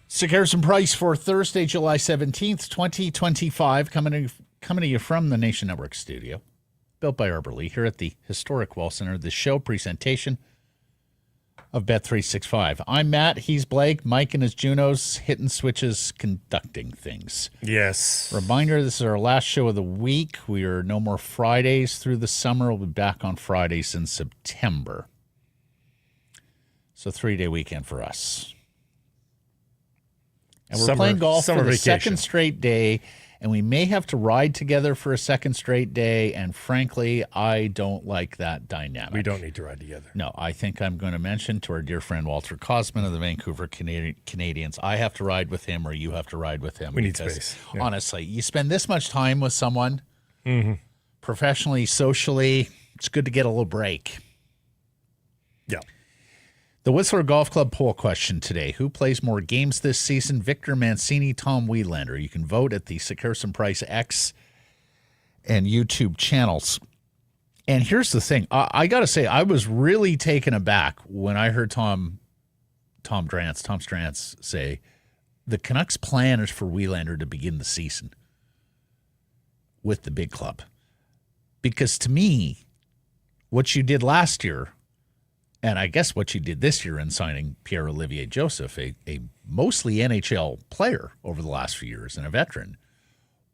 Sekeres and Price for Thursday, July 17th, 2025, coming to you from the Nation Network studio, built by Arbor Lee, here at the historic Wall Center, the show presentation of Bet365. I'm Matt, he's Blake, Mike and his Junos, hitting switches, conducting things. Yes. Reminder, this is our last show of the week. We are no more Fridays through the summer. We'll be back on Fridays in September. So 3-day weekend for us. And we're playing golf for the second straight day, and we may have to ride together for a second straight day, and frankly, I don't like that dynamic. We don't need to ride together. No, I think I'm going to mention to our dear friend Walter Kosman of the Vancouver Canadians, I have to ride with him or you have to ride with him. We need space. Yeah. Honestly, you spend this much time with someone, professionally, socially, it's good to get a little break. Yeah. The Whistler Golf Club poll question today. Who plays more games this season? Victor Mancini, Tom Willander. You can vote at the Sekeres and Price X and YouTube channels. And here's the thing. I got to say, I was really taken aback when I heard Tom Strantz say the Canucks' plan is for Willander to begin the season with the big club. Because to me, what you did last year, and I guess what you did this year in signing Pierre-Olivier Joseph, a mostly NHL player over the last few years and a veteran,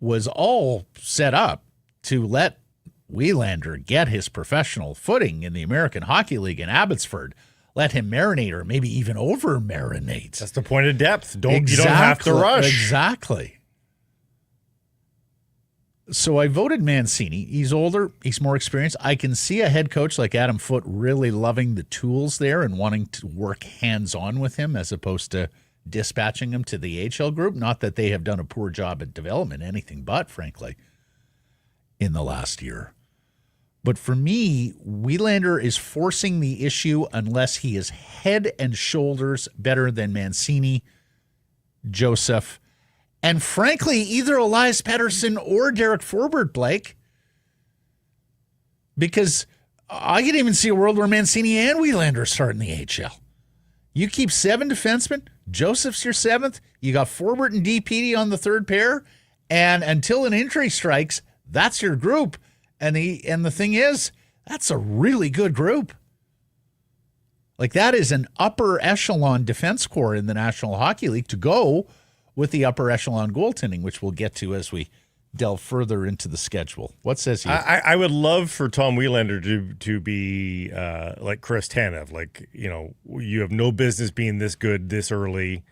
was all set up to let Willander get his professional footing in the American Hockey League in Abbotsford. Let him marinate or maybe even over-marinate. That's the point of depth. You don't have to rush. Exactly. So I voted Mancini. He's older. He's more experienced. I can see a head coach like Adam Foote really loving the tools there and wanting to work hands-on with him as opposed to dispatching him to the AHL group. Not that they have done a poor job at development, anything but, frankly, in the last year. But for me, Willander is forcing the issue unless he is head and shoulders better than Mancini, Joseph, and frankly, either Elias Pettersson or Derek Forbert, Blake. Because I can even see a world where Mancini and Willander start in the AHL. You keep 7 defensemen. Joseph's your 7th. You got Forbert and DPD on the 3rd pair. And until an injury strikes, that's your group. And the thing is, that's a really good group. Like, that is an upper echelon defense corps in the National Hockey League to go with the upper echelon goaltending, which we'll get to as we delve further into the schedule. What says you? I would love for Tom Willander to be like Chris Tanev. Like, you have no business being this good this early,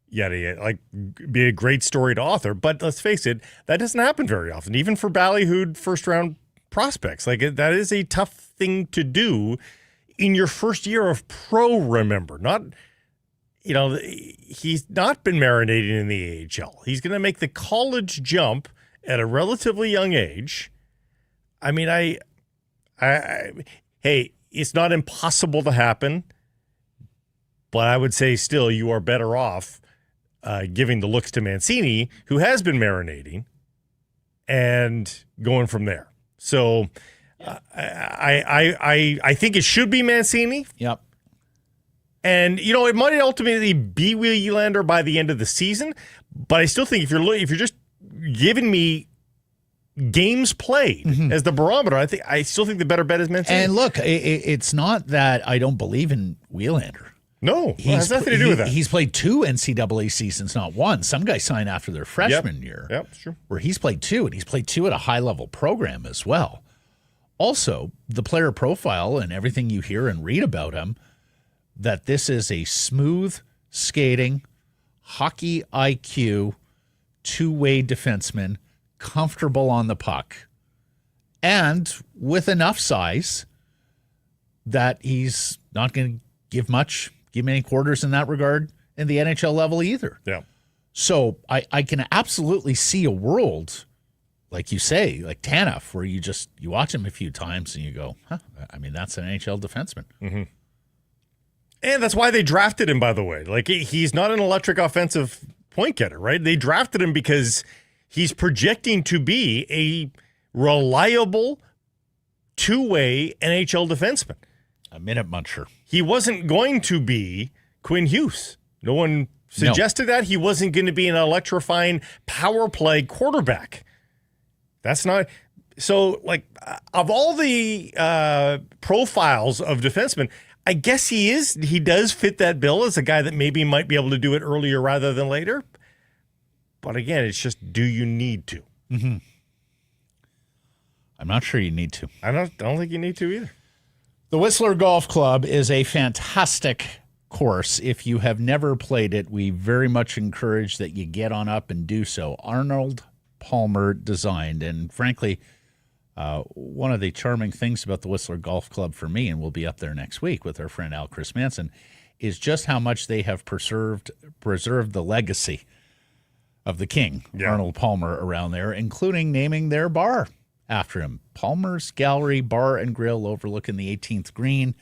yada, yada. Like, be a great storied author. But let's face it, that doesn't happen very often, even for ballyhooed first-round prospects. Like, that is a tough thing to do in your first year of pro, remember. He's not been marinating in the AHL. He's going to make the college jump at a relatively young age. I mean, hey, it's not impossible to happen, but I would say still you are better off giving the looks to Mancini, who has been marinating, and going from there. So I think it should be Mancini. Yep. And, it might ultimately be Willander by the end of the season, but I still think if you're just giving me games played as the barometer, I still think the better bet is Mancini. And look, it's not that I don't believe in Willander. No, it has nothing to do with that. He's played 2 NCAA seasons, not 1. Some guys sign after their freshman year. Yep, sure. Where he's played 2, and he's played 2 at a high-level program as well. Also, the player profile and everything you hear and read about him, that this is a smooth skating, hockey IQ, two-way defenseman, comfortable on the puck, and with enough size that he's not going to give many quarters in that regard in the NHL level either. Yeah. So I can absolutely see a world like you say, like Tanev, where you watch him a few times and you go, huh, I mean, that's an NHL defenseman. Mm-hmm. And that's why they drafted him, by the way. Like, he's not an electric offensive point getter, right? They drafted him because he's projecting to be a reliable two-way NHL defenseman. A minute muncher. He wasn't going to be Quinn Hughes. No one suggested that. He wasn't going to be an electrifying power play quarterback. That's not... So, like, of all the profiles of defensemen, I guess he does fit that bill as a guy that maybe might be able to do it earlier rather than later. But again, it's just, do you need to? Mm-hmm. I'm not sure you need to. I don't think you need to either. The Whistler Golf Club is a fantastic course. If you have never played it, we very much encourage that you get on up and do so. Arnold Palmer designed, and frankly, one of the charming things about the Whistler Golf Club for me, and we'll be up there next week with our friend Chris Manson, is just how much they have preserved the legacy of the king, Arnold Palmer, around there, including naming their bar after him. Palmer's Gallery Bar and Grill overlooking the 18th green,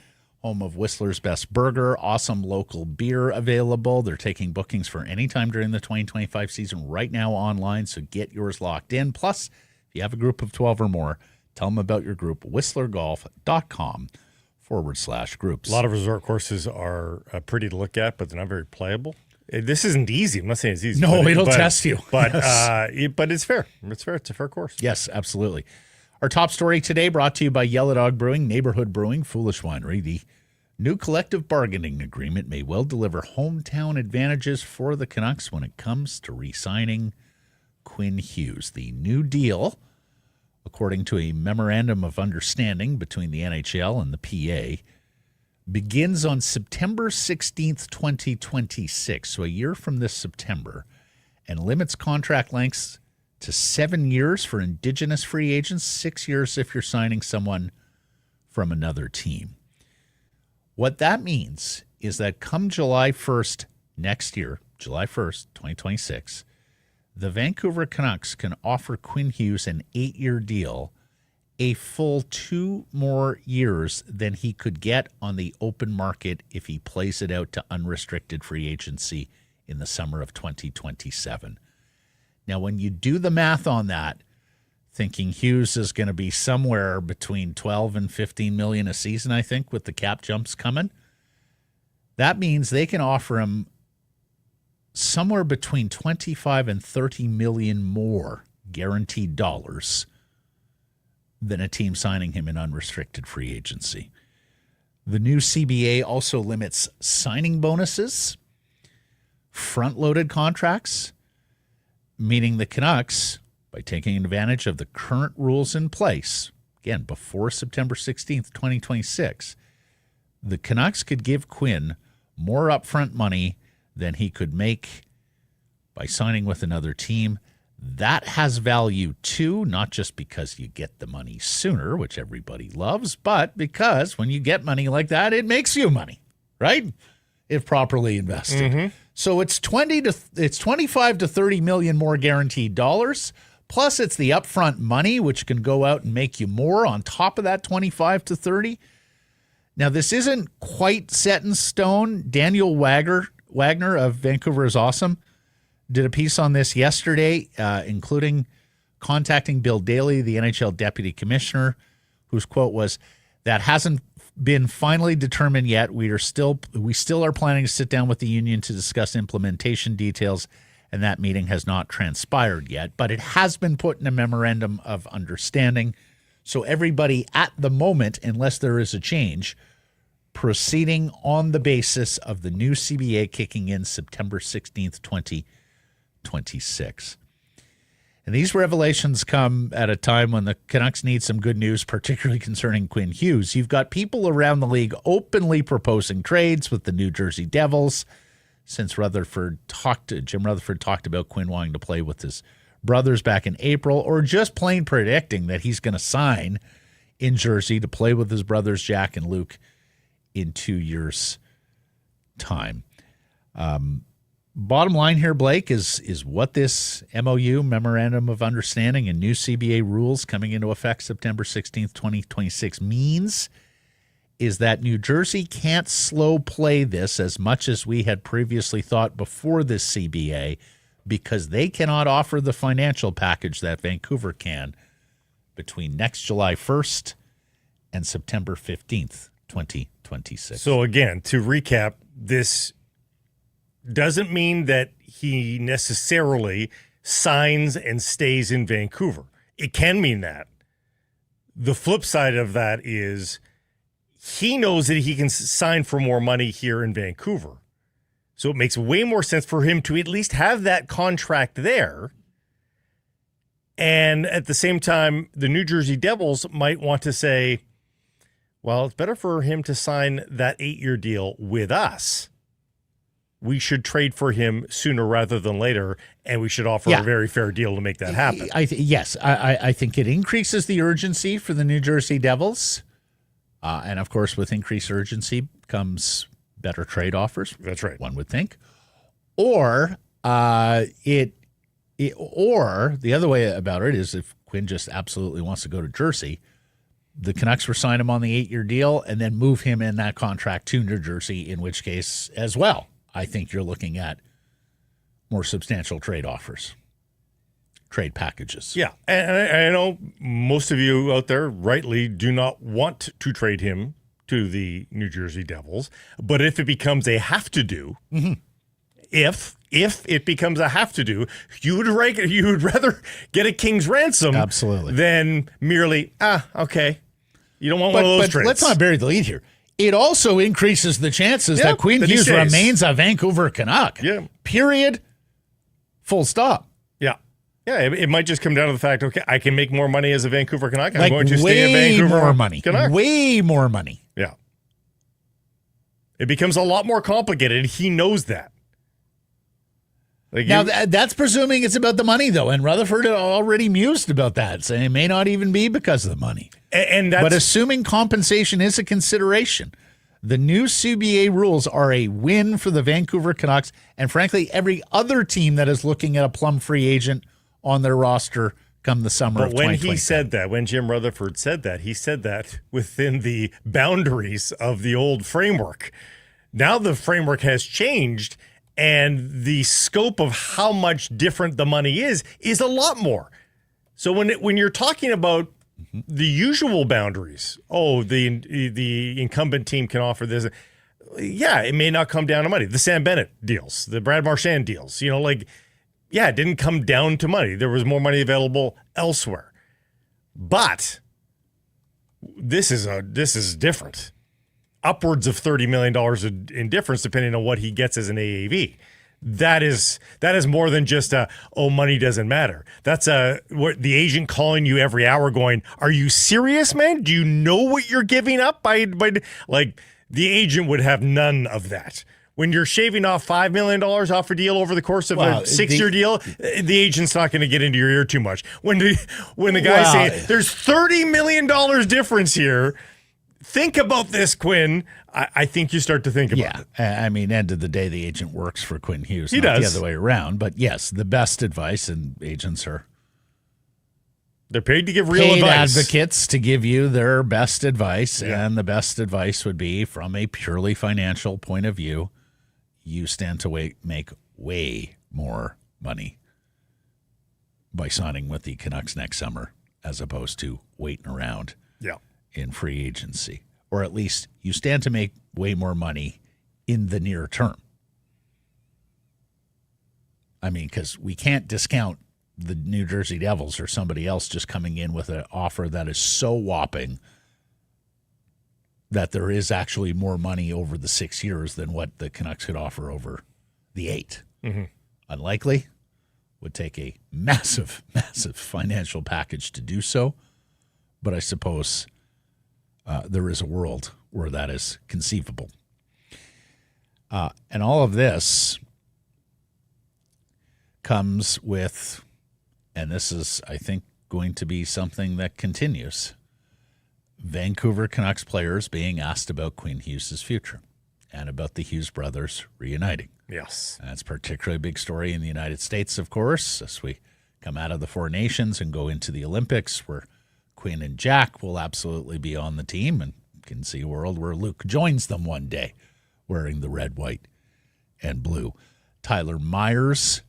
home of Whistler's Best Burger, awesome local beer available. They're taking bookings for any time during the 2025 season right now online, so get yours locked in. Plus, if you have a group of 12 or more, tell them about your group, whistlergolf.com/groups. A lot of resort courses are pretty to look at, but they're not very playable. This isn't easy. I'm not saying it's easy. No, it'll test you. But but it's fair. It's fair. It's a fair course. Yes, absolutely. Our top story today brought to you by Yellow Dog Brewing, Neighborhood Brewing, Foolish Winery. The new collective bargaining agreement may well deliver hometown advantages for the Canucks when it comes to re-signing Quinn Hughes. The new deal, according to a memorandum of understanding between the NHL and the PA, begins on September 16th, 2026, so a year from this September, and limits contract lengths to 7 years for Indigenous free agents, 6 years if you're signing someone from another team. What that means is that come July 1st next year, July 1st, 2026, the Vancouver Canucks can offer Quinn Hughes an 8-year deal, a full 2 more years than he could get on the open market if he plays it out to unrestricted free agency in the summer of 2027. Now, when you do the math on that, thinking Hughes is going to be somewhere between 12 and 15 million a season, I think, with the cap jumps coming, that means they can offer him somewhere between 25 and 30 million more guaranteed dollars than a team signing him in unrestricted free agency. The new CBA also limits signing bonuses, front-loaded contracts, meaning the Canucks, by taking advantage of the current rules in place, again, before September 16th, 2026, the Canucks could give Quinn more upfront money than he could make by signing with another team. That has value too, not just because you get the money sooner, which everybody loves, but because when you get money like that, it makes you money, right? If properly invested. Mm-hmm. So it's 25 to 30 million more guaranteed dollars, plus it's the upfront money, which can go out and make you more on top of that 25 to 30. Now, this isn't quite set in stone. Daniel Wagner of Vancouver is Awesome did a piece on this yesterday, including contacting Bill Daly, the NHL deputy commissioner, whose quote was, "That hasn't been finally determined yet. We still are planning to sit down with the union to discuss implementation details, and that meeting has not transpired yet. But it has been put in a memorandum of understanding. So everybody at the moment, unless there is a change, proceeding on the basis of the new CBA kicking in September 16th, 2026. And these revelations come at a time when the Canucks need some good news, particularly concerning Quinn Hughes. You've got people around the league openly proposing trades with the New Jersey Devils, since Jim Rutherford talked about Quinn wanting to play with his brothers back in April, or just plain predicting that he's going to sign in Jersey to play with his brothers Jack and Luke in 2 years' time. Bottom line here, Blake, is what this MOU, Memorandum of Understanding, and new CBA rules coming into effect September 16th, 2026 means is that New Jersey can't slow play this as much as we had previously thought before this CBA, because they cannot offer the financial package that Vancouver can between next July 1st and September 15th, 2026. So again, to recap, this doesn't mean that he necessarily signs and stays in Vancouver. It can mean that. The flip side of that is he knows that he can sign for more money here in Vancouver. So it makes way more sense for him to at least have that contract there. And at the same time, the New Jersey Devils might want to say, well, it's better for him to sign that 8-year deal with us. We should trade for him sooner rather than later, and we should offer a very fair deal to make that happen. Yes, I think it increases the urgency for the New Jersey Devils. And, of course, with increased urgency comes better trade offers. That's right. One would think. Or or the other way about it is if Quinn just absolutely wants to go to Jersey, the Canucks will sign him on the 8-year deal and then move him in that contract to New Jersey, in which case as well, I think you're looking at more substantial trade offers, trade packages. Yeah, and I know most of you out there rightly do not want to trade him to the New Jersey Devils, but if it becomes a have to do, if it becomes a have to do, you would rather get a king's ransom, absolutely, than merely okay. You don't want one of those trades. Let's not bury the lead here. It also increases the chances that Quinn Hughes remains a Vancouver Canuck. Yeah. Period. Full stop. Yeah. Yeah, it might just come down to the fact, okay, I can make more money as a Vancouver Canuck. I'm going to stay in Vancouver. Way more money. Canuck. Way more money. Yeah. It becomes a lot more complicated. He knows that. Now, that's presuming it's about the money, though, and Rutherford already mused about that, saying it may not even be because of the money. But assuming compensation is a consideration, the new CBA rules are a win for the Vancouver Canucks and, frankly, every other team that is looking at a plum free agent on their roster come the summer of 2020. But when he said that, when Jim Rutherford said that, he said that within the boundaries of the old framework. Now the framework has changed, and the scope of how much different the money is a lot more. So when you're talking about the usual boundaries, the incumbent team can offer this. Yeah, it may not come down to money. The Sam Bennett deals, the Brad Marchand deals, it didn't come down to money. There was more money available elsewhere. But this is different. Upwards of $30 million in difference depending on what he gets as an AAV. That is more than just money doesn't matter. That's what the agent calling you every hour going, are you serious, man? Do you know what you're giving up by like the agent would have none of that. When you're shaving off $5 million off a deal over the course of a 6-year deal, the agent's not going to get into your ear too much. When the guys say there's $30 million difference here, think about this, Quinn. I think you start to think about it. I mean, end of the day, the agent works for Quinn Hughes. He not does. the other way around. But yes, the best advice, and agents are they're paid to give real paid advice. Advocates to give you their best advice, and the best advice would be from a purely financial point of view. You stand to make way more money by signing with the Canucks next summer as opposed to waiting around in free agency. Or at least you stand to make way more money in the near term. I mean, because we can't discount the New Jersey Devils or somebody else just coming in with an offer that is so whopping that there is actually more money over the 6 years than what the Canucks could offer over the 8. Mm-hmm. Unlikely. Would take a massive, massive financial package to do so. But I suppose there is a world where that is conceivable. And all of this comes with, and this is, I think, going to be something that continues, Vancouver Canucks players being asked about Quinn Hughes' future. and about the Hughes brothers reuniting. Yes. That's particularly a big story in the United States, of course, as we come out of the Four Nations and go into the Olympics, where Quinn and Jack will absolutely be on the team, and can see a world where Luke joins them one day wearing the red, white, and blue. Tyler Myers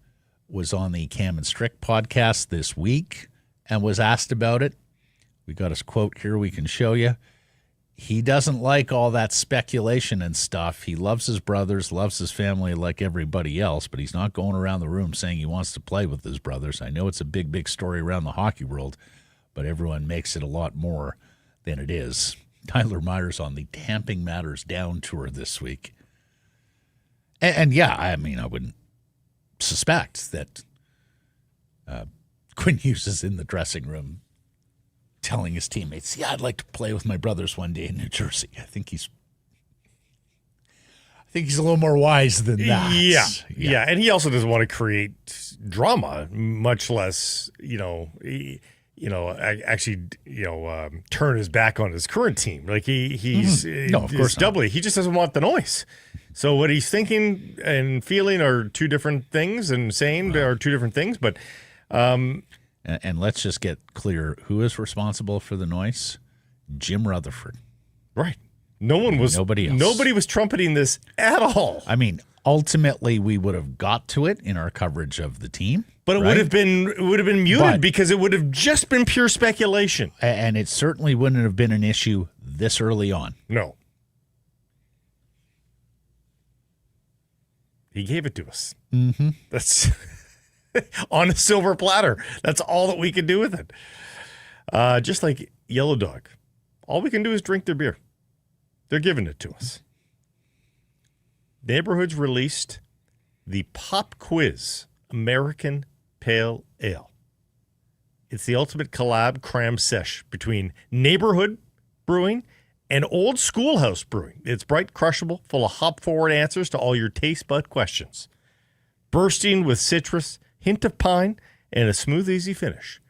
was on the Cam and Strick podcast this week and was asked about it. We got his quote here we can show you. He doesn't like all that speculation and stuff. He loves his brothers, loves his family like everybody else, but he's not going around the room saying he wants to play with his brothers. I know it's a big, big story around the hockey world, but everyone makes it a lot more than it is. Tyler Myers on the Tamping Matters Down tour this week. And yeah, I mean, I wouldn't suspect that Quinn Hughes is in the dressing room telling his teammates, yeah, I'd like to play with my brothers one day in New Jersey. I think he's a little more wise than that. Yeah. And he also doesn't want to create drama, much less, turn his back on his current team. Like he's no, of course doubly. He just doesn't want the noise. So what he's thinking and feeling are two different things, and saying are two different things. But and let's just get clear: who is responsible for the noise? Jim Rutherford. Right. Nobody else. Nobody was trumpeting this at all. I mean, ultimately, we would have got to it in our coverage of the team. But it would have been muted because it would have just been pure speculation. And it certainly wouldn't have been an issue this early on. No. He gave it to us. Mm-hmm. That's on a silver platter. That's all that we could do with it. Just like Yellow Dog. All we can do is drink their beer. They're giving it to us. Neighborhoods released the Pop Quiz American Pale Ale. It's the ultimate collab cram sesh between Neighborhood Brewing and Old Schoolhouse Brewing. It's bright, crushable, full of hop-forward answers to all your taste bud questions. Bursting with citrus, hint of pine, and a smooth, easy finish.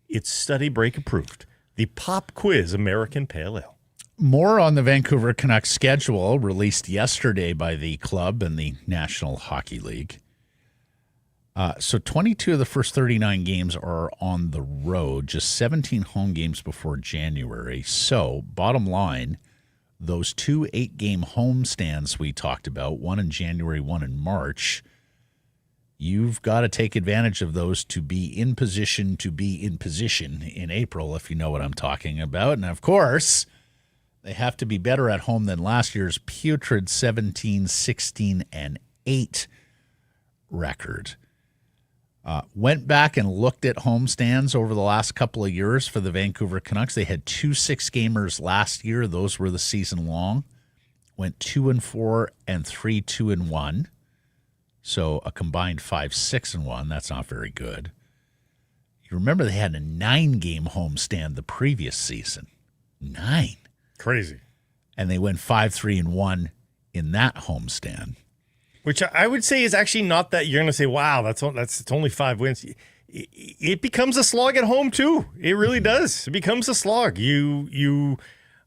It's study break approved. The Pop Quiz American Pale Ale. More on the Vancouver Canucks schedule released yesterday by the club and the National Hockey League. So 22 of the first 39 games are on the road, just 17 home games before January. So bottom line, those 2 8-game homestands we talked about, one in January, one in March, you've got to take advantage of those to be in position in April, if you know what I'm talking about. And of course, they have to be better at home than last year's putrid 17-16-8 record. Went back and looked at homestands over the last couple of years for the Vancouver Canucks. They had 2 6-gamers last year. Those were the season long. Went 2-4 and 3-2-1. So a combined 5-6-1. That's not very good. You remember they had a 9-game homestand the previous season. 9. Crazy. And they went 5-3-1 in that homestand. Which I would say is actually not that you're going to say, wow, it's only 5 wins. It becomes a slog at home too. It really does. It becomes a slog. You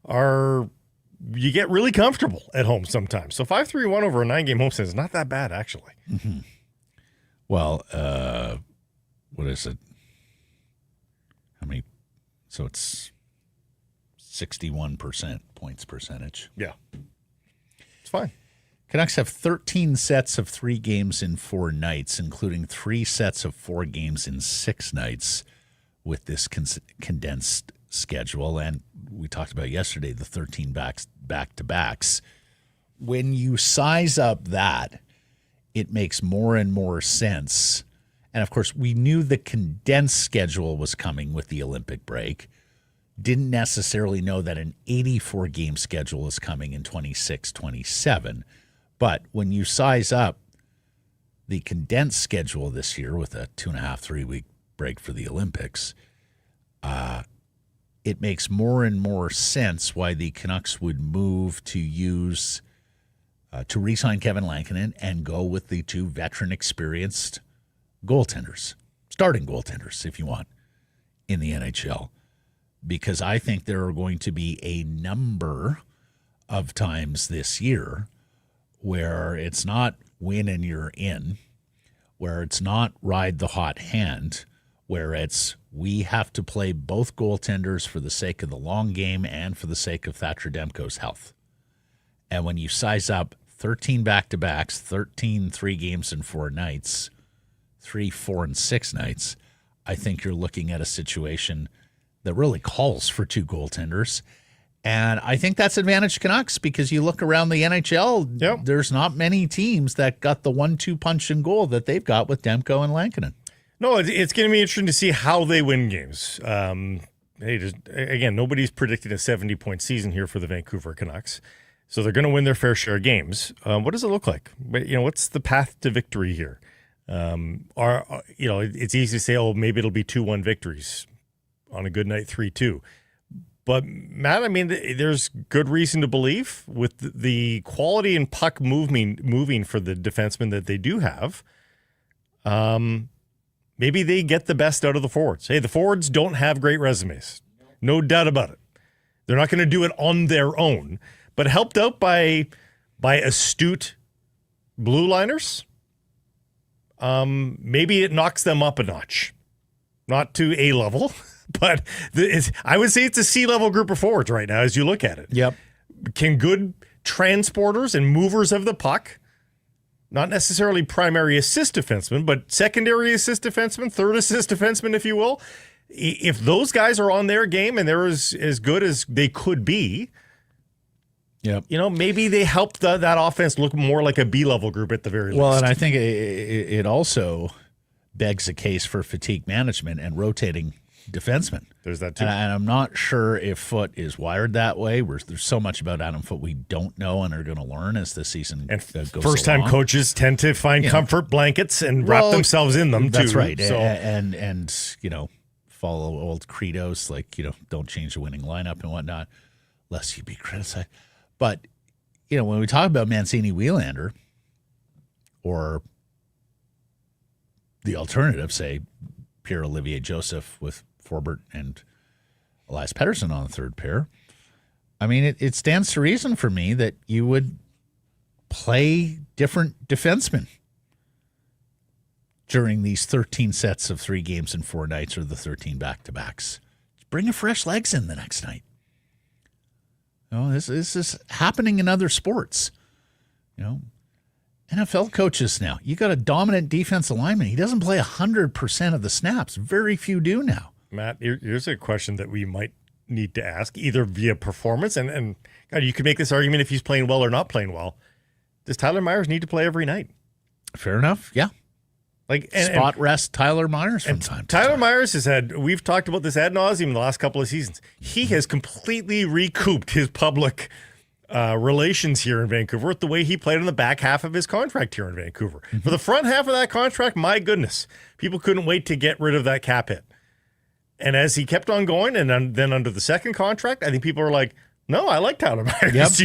get really comfortable at home sometimes. So 5-3-1 over a 9-game homestand is not that bad actually. Mm-hmm. Well, what is it? How many? So it's 61% points percentage. Yeah, it's fine. Canucks have 13 sets of 3 games in 4 nights, including 3 sets of 4 games in 6 nights with this condensed schedule. And we talked about yesterday the 13 back-to-backs. When you size up that, it makes more and more sense. And, of course, we knew the condensed schedule was coming with the Olympic break. Didn't necessarily know that an 84-game schedule is coming in 26-27. But when you size up the condensed schedule this year with a 2.5-3 week break for the Olympics, it makes more and more sense why the Canucks would move to use to re-sign Kevin Lankinen and go with the 2 veteran experienced goaltenders, starting goaltenders, if you want, in the NHL. Because I think there are going to be a number of times this year where it's not win and you're in, where it's not ride the hot hand, where it's we have to play both goaltenders for the sake of the long game and for the sake of Thatcher Demko's health. And when you size up 13 back-to-backs, 13 3 games and 4 nights, 3, 4, and 6 nights, I think you're looking at a situation that really calls for 2 goaltenders. And I think that's advantage Canucks because you look around the NHL, There's not many teams that got the 1-2 punch and goal that they've got with Demko and Lankinen. No, it's going to be interesting to see how they win games. Again, nobody's predicted a 70-point season here for the Vancouver Canucks. So they're going to win their fair share of games. What does it look like? What's the path to victory here? It's easy to say, maybe it'll be 2-1 victories on a good night, 3-2. But, Matt, I mean, there's good reason to believe with the quality and puck moving for the defensemen that they do have, maybe they get the best out of the forwards. Hey, the forwards don't have great resumes. No doubt about it. They're not going to do it on their own. But helped out by astute blue liners, maybe it knocks them up a notch. Not to A level. But I would say it's a C-level group of forwards right now as you look at it. Yep. Can good transporters and movers of the puck, not necessarily primary assist defensemen, but secondary assist defensemen, third assist defensemen, if you will, if those guys are on their game and they're as good as they could be, maybe they help that offense look more like a B-level group at the very least. Well, and I think it also begs a case for fatigue management and rotating defenseman. There's that too. And I'm not sure if Foote is wired that way. There's so much about Adam Foote we don't know and are going to learn as the season goes first-time coaches tend to find comfort blankets and wrap themselves in them, too. That's right. So. And follow old credos like, don't change the winning lineup and whatnot, lest you be criticized. But, when we talk about Mancini Willander or the alternative, say, Pierre-Olivier Joseph with Forbert and Elias Pettersson on the third pair, I mean, it stands to reason for me that you would play different defensemen during these 13 sets of 3 games and 4 nights or the 13 back-to-backs. Bring a fresh legs in the next night. This is happening in other sports. NFL coaches now, you got a dominant defensive lineman. He doesn't play 100% of the snaps. Very few do now. Matt, here's a question that we might need to ask, either via performance, and God, you could make this argument if he's playing well or not playing well. Does Tyler Myers need to play every night? Fair enough, yeah. Spot rest Tyler Myers from time to time. Tyler Myers we've talked about this ad nauseum in the last couple of seasons. He has completely recouped his public relations here in Vancouver with the way he played in the back half of his contract here in Vancouver. Mm-hmm. For the front half of that contract, my goodness, people couldn't wait to get rid of that cap hit. And as he kept on going, and then under the second contract, I think people are like, no, I like Tyler Myers.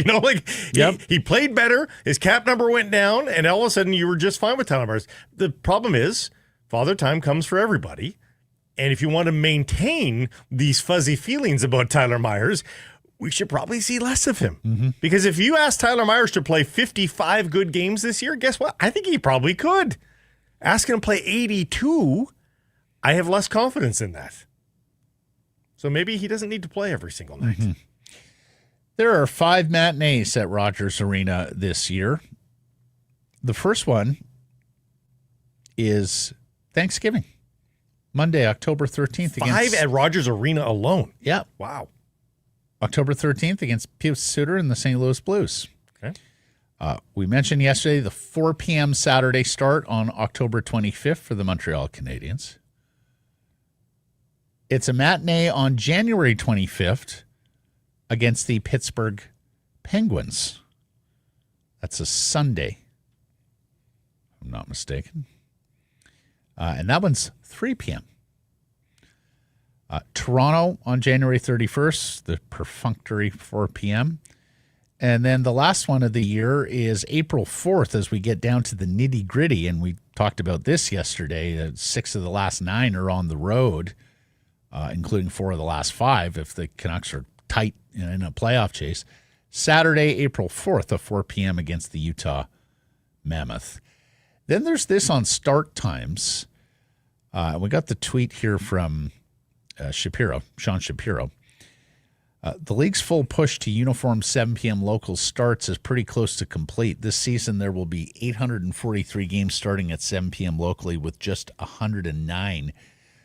Yep. He played better. His cap number went down, and all of a sudden you were just fine with Tyler Myers. The problem is, Father Time comes for everybody. And if you want to maintain these fuzzy feelings about Tyler Myers, we should probably see less of him. Mm-hmm. Because if you ask Tyler Myers to play 55 good games this year, guess what? I think he probably could. Asking him to play 82, I have less confidence in that. So maybe he doesn't need to play every single night. Mm-hmm. There are 5 matinees at Rogers Arena this year. The first one is Thanksgiving, Monday, October 13th. 5 at Rogers Arena alone? Yeah. Wow. October 13th against Pius Suter and the St. Louis Blues. Okay. We mentioned yesterday the 4 p.m. Saturday start on October 25th for the Montreal Canadiens. It's a matinee on January 25th against the Pittsburgh Penguins. That's a Sunday, if I'm not mistaken. And that one's 3 p.m. Toronto on January 31st, the perfunctory 4 p.m. And then the last one of the year is April 4th as we get down to the nitty-gritty. And we talked about this yesterday. 6 of the last 9 are on the road, including 4 of the last 5 if the Canucks are tight in a playoff chase. Saturday, April 4th at 4 p.m. against the Utah Mammoth. Then there's this on start times. We got the tweet here from Sean Shapiro. The league's full push to uniform 7 p.m. local starts is pretty close to complete. This season, there will be 843 games starting at 7 p.m. locally, with just 109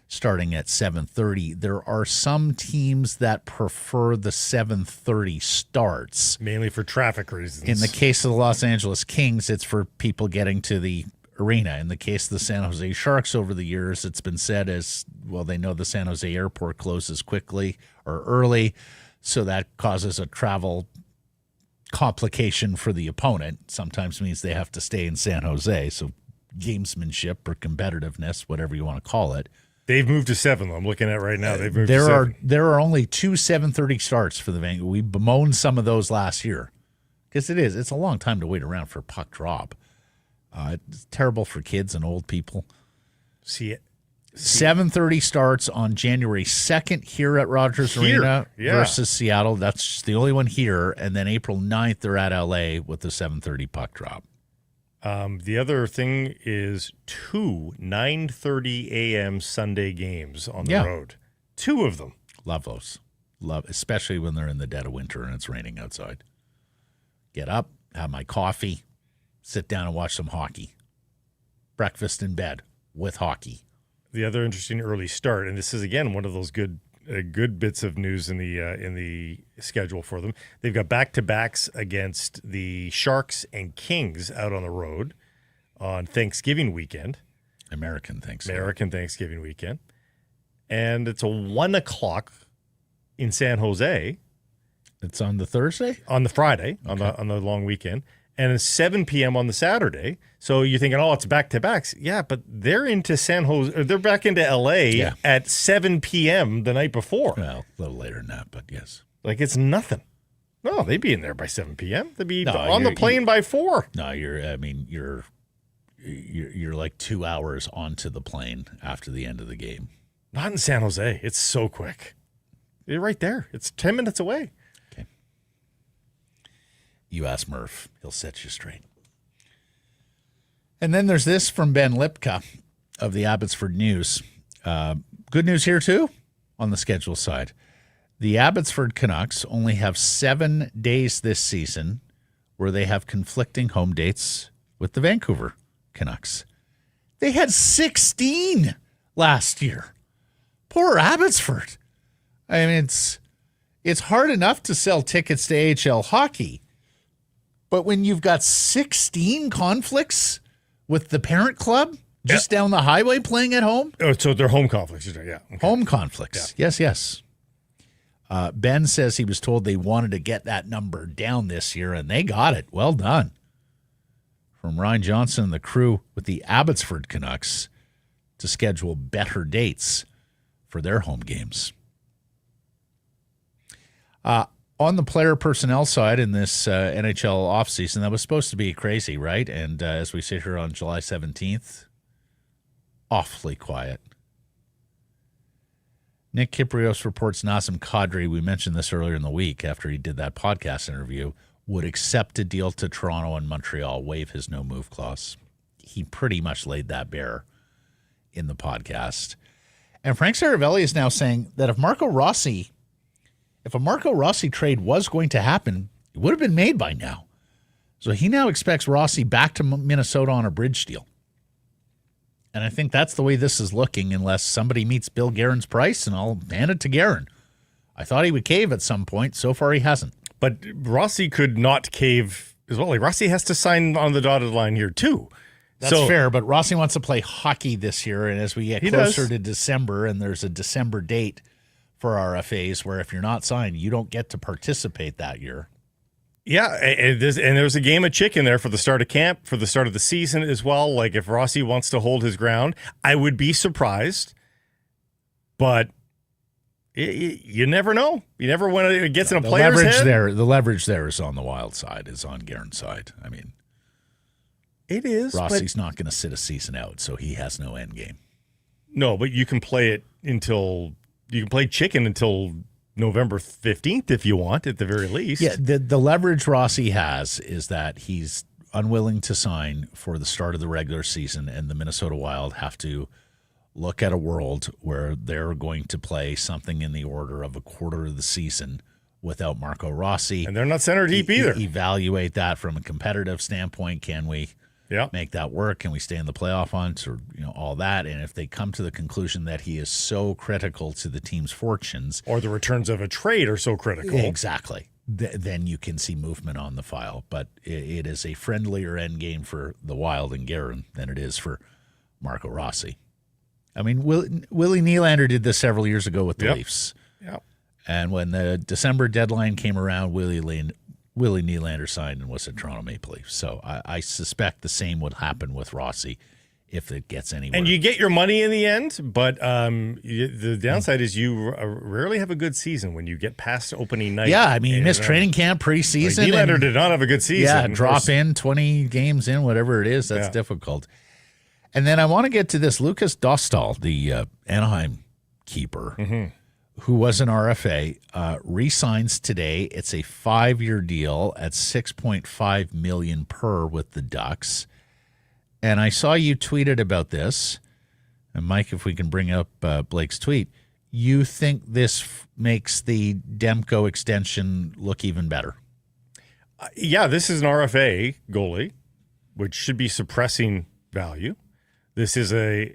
starting at 7:30. There are some teams that prefer the 7:30 starts. Mainly for traffic reasons. In the case of the Los Angeles Kings, it's for people getting to the arena. In the case of the San Jose Sharks over the years, it's been said as, well, they know the San Jose airport closes quickly or early, so that causes a travel complication for the opponent. Sometimes means they have to stay in San Jose, so gamesmanship or competitiveness, whatever you want to call it. They've moved to 7, though. I'm looking at right now. They've moved to 7. There are only 2 7:30 starts for the Vancouver. We bemoaned some of those last year because it's a long time to wait around for a puck drop. It's terrible for kids and old people. 7:30 starts on January 2nd here at Rogers Arena versus Seattle. That's the only one here. And then April 9th, they're at LA with the 7:30 puck drop. The other thing is 2 9:30 a.m. Sunday games on the road. 2 of them. Love those. Especially when they're in the dead of winter and it's raining outside. Get up, have my coffee, sit down and watch some hockey. Breakfast in bed with hockey. The other interesting early start, and this is again one of those good bits of news in the schedule for them. They've got back-to-backs against the Sharks and Kings out on the road on Thanksgiving weekend. American Thanksgiving weekend. And it's a 1 o'clock in San Jose. It's on the Thursday? On the Friday, on the long weekend. And it's 7 p.m. on the Saturday. So you're thinking, oh, it's back-to-backs. Yeah, but they're into San Jose. They're back into L.A. At 7 p.m. the night before. Well, a little later than that, but yes. Like, it's nothing. No, they'd be in there by 7 p.m. They'd be on the plane by 4. No, you're like 2 hours onto the plane after the end of the game. Not in San Jose. It's so quick. You're right there. It's 10 minutes away. Okay. You ask Murph. He'll set you straight. And then there's this from Ben Lipka of the Abbotsford News. Good news here, too, on the schedule side. The Abbotsford Canucks only have 7 days this season where they have conflicting home dates with the Vancouver Canucks. They had 16 last year. Poor Abbotsford. I mean, it's hard enough to sell tickets to AHL hockey, but when you've got 16 conflicts with the parent club just down the highway playing at home? Oh, so they're home conflicts. Yeah. Okay. Home conflicts. Yeah. Yes. Ben says he was told they wanted to get that number down this year, and they got it. Well done. From Ryan Johnson and the crew with the Abbotsford Canucks to schedule better dates for their home games. On the player personnel side in this NHL offseason, that was supposed to be crazy, right? And as we sit here on July 17th, awfully quiet. Nick Kyprios reports Nazem Kadri, we mentioned this earlier in the week after he did that podcast interview, would accept a deal to Toronto and Montreal, waive his no-move clause. He pretty much laid that bare in the podcast. And Frank Saravelli is now saying that if a Marco Rossi trade was going to happen, it would have been made by now. So he now expects Rossi back to Minnesota on a bridge deal. And I think that's the way this is looking unless somebody meets Bill Guerin's price, and I'll hand it to Guerin. I thought he would cave at some point. So far, he hasn't. But Rossi could not cave as well. Like, Rossi has to sign on the dotted line here, too. That's fair, but Rossi wants to play hockey this year, and as we get closer to December, and there's a December date for RFAs where if you're not signed, you don't get to participate that year. Yeah, and there was a game of chicken there for the start of camp, for the start of the season as well. Like, if Rossi wants to hold his ground, I would be surprised. But you never know. You never when it gets in a player's head. The leverage there is on the Wild side, is on Guerin's side. I mean, it is. Rossi's not going to sit a season out, so he has no end game. No, but you can play it until you can play chicken until November 15th if you want, at the very least. Yeah, the leverage Rossi has is that he's unwilling to sign for the start of the regular season, and the Minnesota Wild have to look at a world where they're going to play something in the order of a quarter of the season without Marco Rossi. And they're not center deep either. Evaluate that from a competitive standpoint. Can we make that work? Can we stay in the playoff hunt, or all that? And if they come to the conclusion that he is so critical to the team's fortunes, or the returns of a trade are so critical, exactly, then you can see movement on the file. But it is a friendlier end game for the Wild and Guerin than it is for Marco Rossi. I mean, Willie Nylander did this several years ago with the Leafs. Yeah. And when the December deadline came around, Willie Nylander signed and was at Toronto Maple Leafs. So I suspect the same would happen with Rossi if it gets anywhere. And you get your money in the end, but the downside is you rarely have a good season when you get past opening night. Yeah, I mean, you missed training camp, preseason. Nylander did not have a good season. Yeah, drop in 20 games in, whatever it is. That's difficult. And then I want to get to this. Lucas Dostal, the Anaheim keeper, who was an RFA, re-signs today. It's a 5-year deal at $6.5 million per with the Ducks. And I saw you tweeted about this. And Mike, if we can bring up Blake's tweet, you think this makes the Demko extension look even better? Yeah, this is an RFA goalie, which should be suppressing value. This is a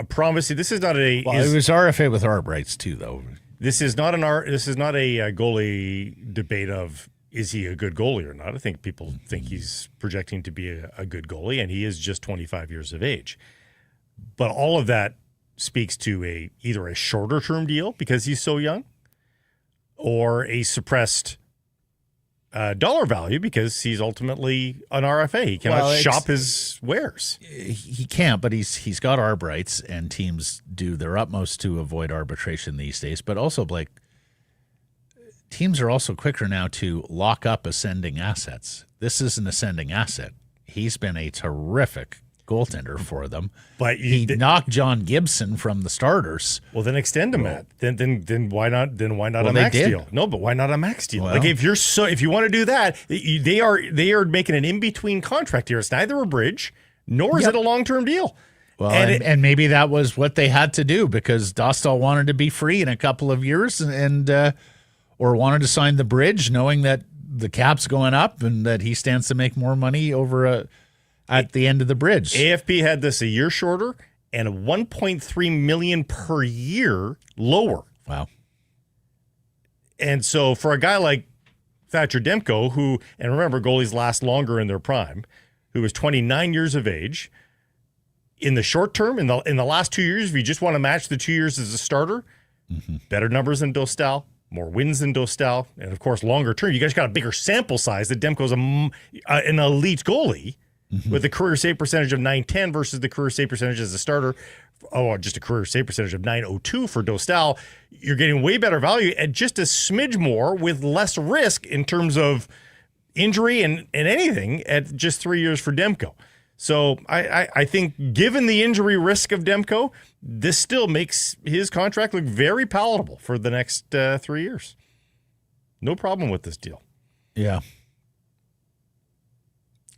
promise. This is not a. Well, it was RFA with ARB rights too, though. This is not This is not a goalie debate of is he a good goalie or not. I think people think he's projecting to be a good goalie, and he is just 25 years of age. But all of that speaks to either a shorter term deal because he's so young, or a suppressed dollar value because he's ultimately an RFA. He cannot shop his wares. He can't, but he's got ARB rights, and teams do their utmost to avoid arbitration these days. But also, Blake, teams are also quicker now to lock up ascending assets. This is an ascending asset. He's been a terrific goaltender for them. But he knocked John Gibson from the starters. Well, then extend him, Matt. Then why not? Then why not a max deal? No, but why not a max deal? Well, like if you want to do that, they are making an in between contract here. It's neither a bridge nor is it a long term deal. Well, and maybe that was what they had to do because Dostal wanted to be free in a couple of years or wanted to sign the bridge, knowing that the cap's going up and that he stands to make more money at the end of the bridge. AFP had this a year shorter and a $1.3 million per year lower. Wow. And so for a guy like Thatcher Demko, who, and remember, goalies last longer in their prime, who was 29 years of age, in the short term, in the last 2 years, if you just want to match the 2 years as a starter, better numbers than Dostal, more wins than Dostal, and of course, longer term, you guys got a bigger sample size that Demko's an elite goalie. With a career save percentage of .910 versus the career save percentage as a starter, just a career save percentage of .902 for Dostal, you're getting way better value at just a smidge more with less risk in terms of injury and anything at just 3 years for Demko. So I think given the injury risk of Demko, this still makes his contract look very palatable for the next 3 years. No problem with this deal. Yeah.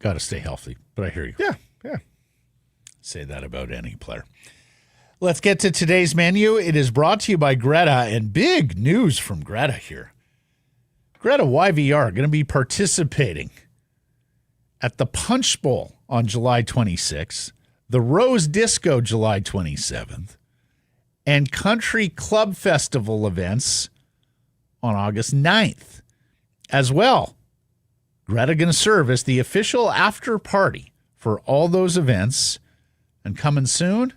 Got to stay healthy, but I hear you. Yeah. Say that about any player. Let's get to today's menu. It is brought to you by Greta, and big news from Greta here. Greta YVR going to be participating at the Punch Bowl on July 26th, the Rose Disco July 27th, and Country Club Festival events on August 9th as well. Greta going to serve as the official after party for all those events. And coming soon,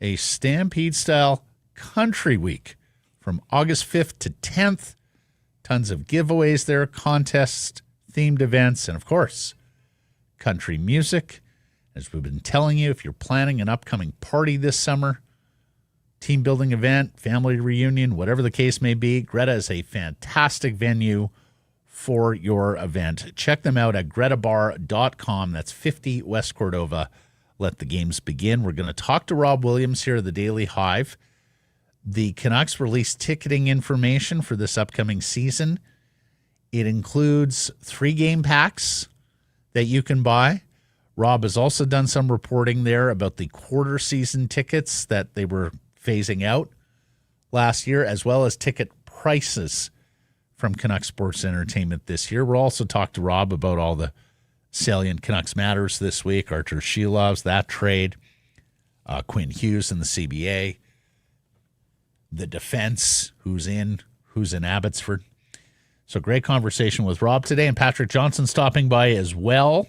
a Stampede-style Country Week from August 5th to 10th. Tons of giveaways there, contests, themed events, and of course, country music. As we've been telling you, if you're planning an upcoming party this summer, team building event, family reunion, whatever the case may be, Greta is a fantastic venue for your event. Check them out at gretabar.com. That's 50 West Cordova. Let the games begin. We're going to talk to Rob Williams here of the Daily Hive. the Canucks released ticketing information for this upcoming season. It includes 3-game packs that you can buy. Rob has also done some reporting there about the quarter season tickets that they were phasing out last year, as well as ticket prices from Canucks Sports Entertainment this year. We'll also talk to Rob about all the salient Canucks matters this week. Artur Shilov's, that trade, Quinn Hughes in the CBA, the defense, who's in Abbotsford. So great conversation with Rob today, and Patrick Johnston stopping by as well.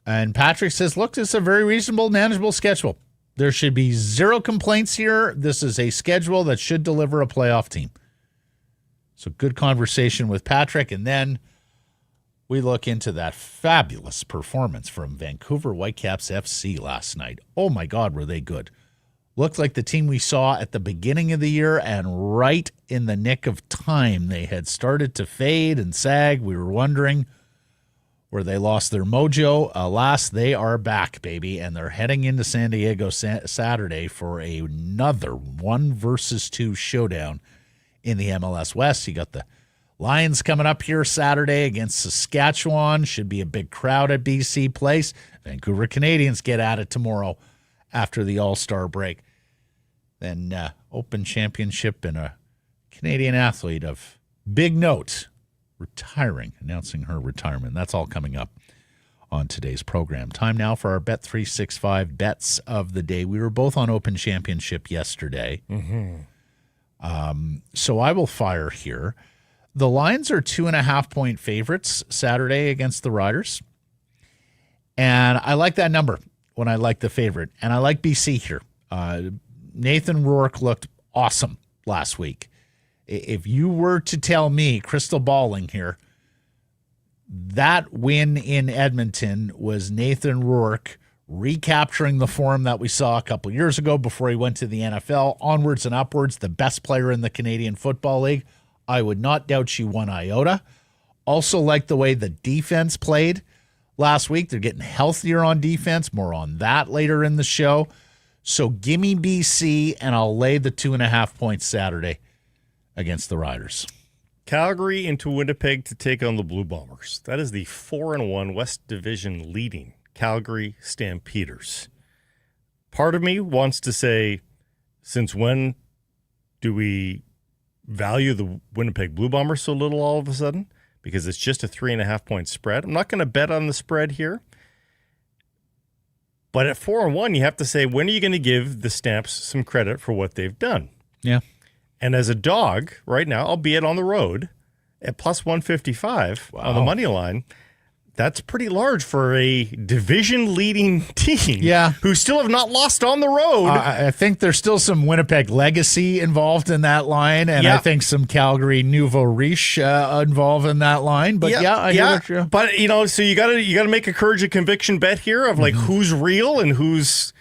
And Patrick says, look, this is a very reasonable, manageable schedule. There should be zero complaints here. This is a schedule that should deliver a playoff team. So good conversation with Patrick. And then we look into that fabulous performance from Vancouver Whitecaps FC last night. Oh, my God, were they good. Looked like the team we saw at the beginning of the year, and right in the nick of time, they had started to fade and sag. We were wondering where they lost their mojo. Alas, they are back, baby, and they're heading into San Diego Saturday for another 1-versus-2 showdown in the MLS West. You got the Lions coming up here Saturday against Saskatchewan. Should be a big crowd at BC Place. Vancouver Canadians get at it tomorrow after the All-Star break. Then Open Championship, and a Canadian athlete of big note announcing her retirement. That's all coming up on today's program. Time now for our Bet365 bets of the day. We were both on Open Championship yesterday. So I will fire here. The Lions are 2.5-point favorites Saturday against the Riders. And I like that number when I like the favorite. And I like BC here. Nathan Rourke looked awesome last week. If you were to tell me, crystal balling here, that win in Edmonton was Nathan Rourke recapturing the form that we saw a couple years ago before he went to the NFL, onwards and upwards, the best player in the Canadian Football League, I would not doubt you one iota. Also like the way the defense played last week. They're getting healthier on defense. More on that later in the show. So give me BC, and I'll lay the 2.5 points Saturday against the Riders. Calgary into Winnipeg to take on the Blue Bombers. That is the 4-1 West Division leading Calgary Stampeders. Part of me wants to say, since when do we value the Winnipeg Blue Bombers so little all of a sudden? Because it's just a 3.5-point spread. I'm not going to bet on the spread here. But at 4-1, you have to say, when are you going to give the Stamps some credit for what they've done? Yeah. And as a dog right now, albeit on the road, at plus 155 on the money line, that's pretty large for a division-leading team who still have not lost on the road. I think there's still some Winnipeg legacy involved in that line, and I think some Calgary nouveau riche involved in that line. But I hear what you're... But so you got to make a courage of conviction bet here of like who's real and who's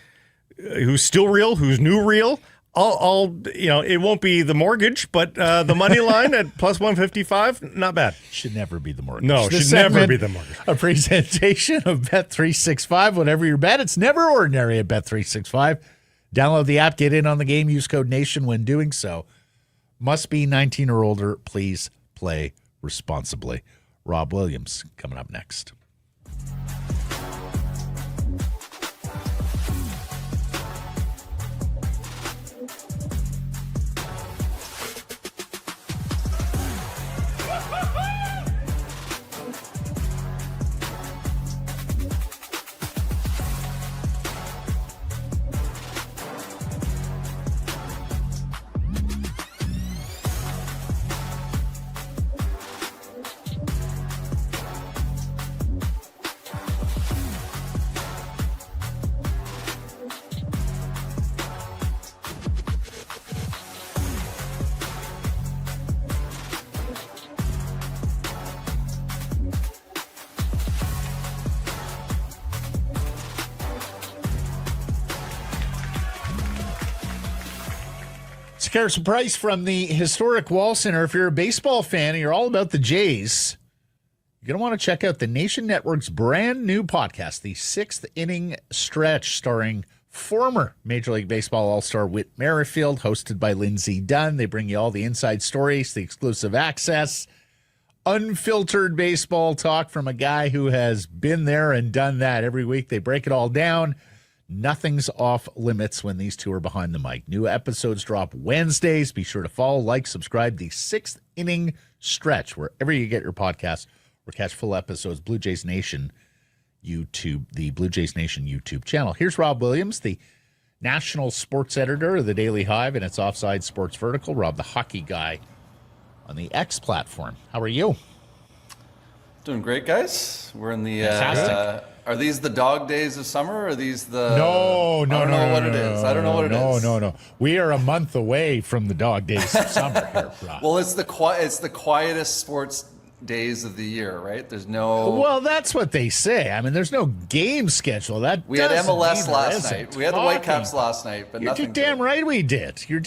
still real, who's new real. It won't be the mortgage, but the money line at plus 155, not bad. Should never be the mortgage. No, should never be the mortgage. A presentation of Bet365. Whatever your bet, it's never ordinary at Bet365. Download the app, get in on the game, use code NATION when doing so. Must be 19 or older. Please play responsibly. Rob Williams coming up next. Sekeres Price from the historic Wall Center. If you're a baseball fan and you're all about the Jays, you're going to want to check out the Nation Network's brand new podcast, The Sixth Inning Stretch, starring former Major League Baseball All-Star Whit Merrifield, hosted by Lindsay Dunn. They bring you all the inside stories, the exclusive access, unfiltered baseball talk from a guy who has been there and done that every week. They break it all down. Nothing's off limits when these two are behind the mic. New episodes drop Wednesdays. Be sure to follow, like, subscribe. The 6th Inning Stretch, wherever you get your podcasts, or catch full episodes, Blue Jays Nation YouTube, the Blue Jays Nation YouTube channel. Here's Rob Williams, the national sports editor of the Daily Hive and its Offside Sports vertical. Rob, the hockey guy on the X platform. How are you? Doing great, guys. We're in the are these the dog days of summer? Or are these the No. I don't know what it is. I don't know what it is. No. We are a month away from the dog days of summer here, Rob. Well, it's the quietest sports days of the year, right? There's no. Well, that's what they say. I mean, there's no game schedule. We had MLS last night. We had the Whitecaps last night, but nothing. You're damn right we did. We had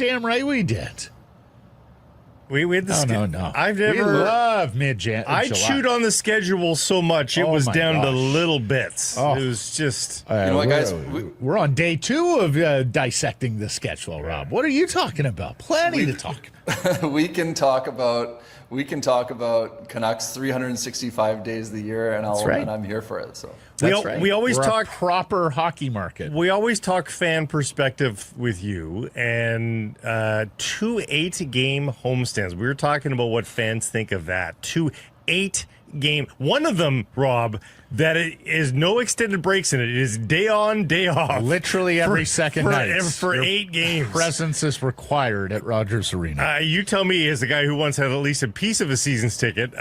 the No. We love mid-July. I chewed on the schedule so much it was down to little bits. It was just. You know what, guys? We're on day 2 of dissecting the schedule, Rob. What are you talking about? Plenty to talk about. We can talk about Canucks 365 days of the year, and I'm here for it. So we always talk a proper hockey market. We always talk fan perspective with you, and 2 8-game homestands. We were talking about what fans think of that. 2 8-game. One of them, Rob, that it is no extended breaks in it. It is day on, day off. Literally every second night. For 8 games. Presence is required at Rogers Arena. You tell me, as a guy who once had at least a piece of a season's ticket,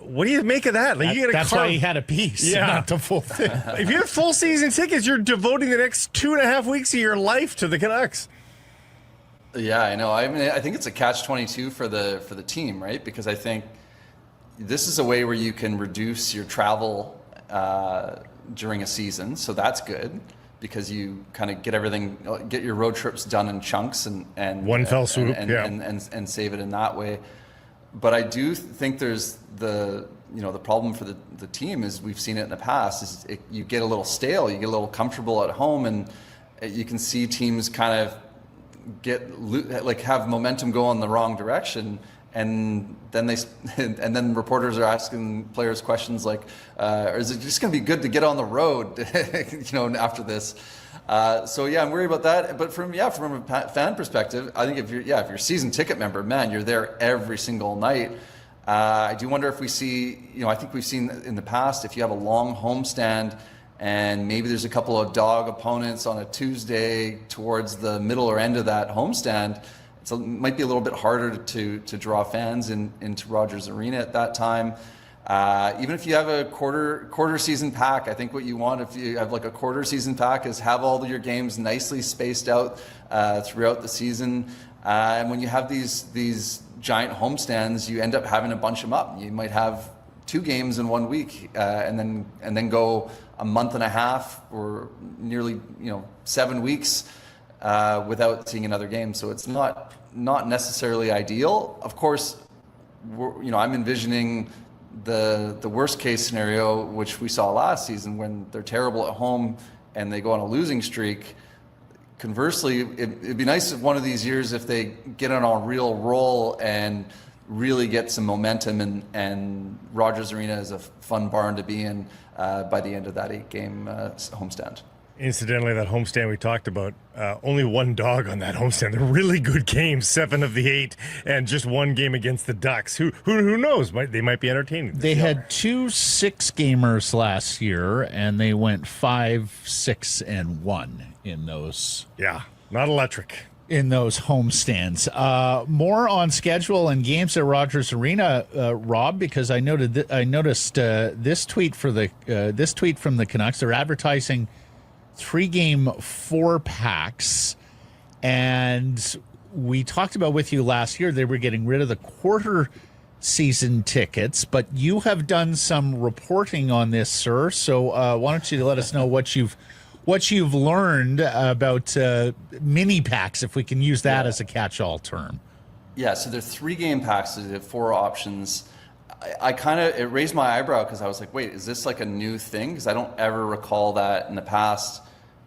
what do you make of that? That's why he had a piece, not the full thing. If you have full season tickets, you're devoting the next 2.5 weeks of your life to the Canucks. Yeah, I know. I mean, I think it's a catch-22 for the team, right? Because I think this is a way where you can reduce your travel during a season, so that's good because you kind of get your road trips done in chunks and one fell swoop, and save it in that way. But I do think there's the problem for the team is we've seen it in the past is you get a little stale, you get a little comfortable at home, and you can see teams kind of have momentum go in the wrong direction. And then reporters are asking players questions like, "Is it just going to be good to get on the road?" After this. So I'm worried about that. But from a fan perspective, I think if you're a season ticket member, man, you're there every single night. I do wonder if we see, I think we've seen in the past if you have a long homestand and maybe there's a couple of dog opponents on a Tuesday towards the middle or end of that homestand. It might be a little bit harder to draw fans into Rogers Arena at that time. Even if you have a quarter season pack, I think what you want if you have like a quarter season pack is have all of your games nicely spaced out throughout the season. And when you have these giant homestands, you end up having to bunch them up. You might have 2 games in 1 week and then go a month and a half or nearly 7 weeks without seeing another game. So it's not necessarily ideal. Of course, I'm envisioning the worst case scenario, which we saw last season when they're terrible at home and they go on a losing streak. Conversely, it'd be nice if one of these years if they get on a real roll and really get some momentum and Rogers Arena is a fun barn to be in by the end of that 8-game homestand. Incidentally, that homestand we talked about, only 1 dog on that homestand. They're really good games, 7 of the 8, and just 1 game against the Ducks. Who knows? They might be entertaining. They had 2 6-gamers last year, and they went 5, 6, and 1 in those. Yeah, not electric. In those homestands. More on schedule and games at Rogers Arena, Rob, because I noticed this tweet from the Canucks. They're advertising 3-game 4-packs, and we talked about with you last year they were getting rid of the quarter season tickets, but you have done some reporting on this, sir. So why don't you let us know what you've learned about mini packs, if we can use that as a catch-all term. Yeah, so they're 3-game packs. So they have 4 options. It raised my eyebrow because I was like, wait, is this like a new thing? Because I don't ever recall that in the past.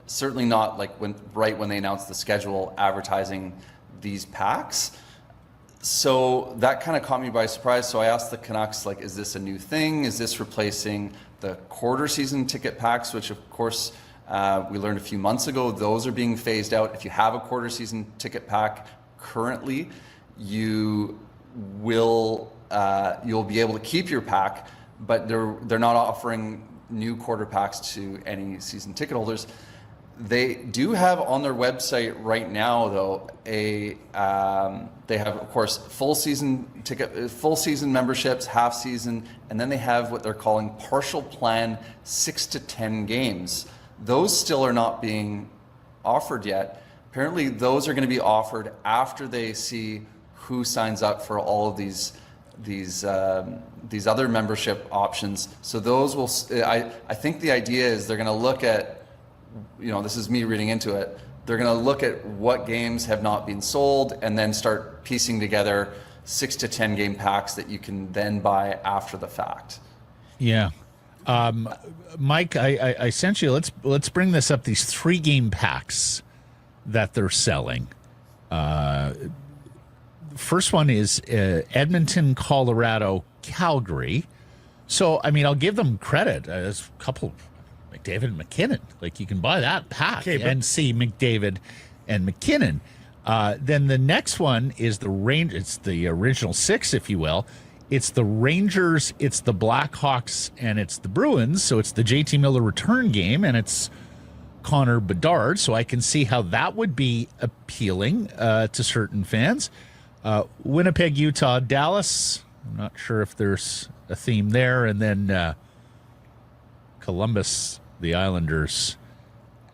certainly not like right when they announced the schedule advertising these packs. So that kind of caught me by surprise. So I asked the Canucks, like, is this a new thing? Is this replacing the quarter season ticket packs, which of course we learned a few months ago, those are being phased out. If you have a quarter season ticket pack currently, you will you'll be able to keep your pack, but they're not offering new quarter packs to any season ticket holders. They do have on their website right now, though, they have, of course, full season memberships, half season, and then they have what they're calling partial plan 6 to 10 games. Those still are not being offered yet. Apparently, those are going to be offered after they see who signs up for all of these other membership options. So those will, I think the idea is they're going to look at, this is me reading into it, they're going to look at what games have not been sold and then start piecing together 6 to 10 game packs that you can then buy after the fact. Yeah. Mike, I sent you, let's bring this up, these 3 game packs that they're selling. First one is Edmonton, Colorado, Calgary. So, I mean, I'll give them credit. There's a couple, McDavid and McKinnon. Like, you can buy that pack and see McDavid and McKinnon. Then the next one is it's the original 6, if you will. It's the Rangers, it's the Blackhawks, and it's the Bruins. So it's the JT Miller return game, and it's Connor Bedard. So I can see how that would be appealing to certain fans. Winnipeg, Utah, Dallas. I'm not sure if there's a theme there. And then Columbus, the Islanders,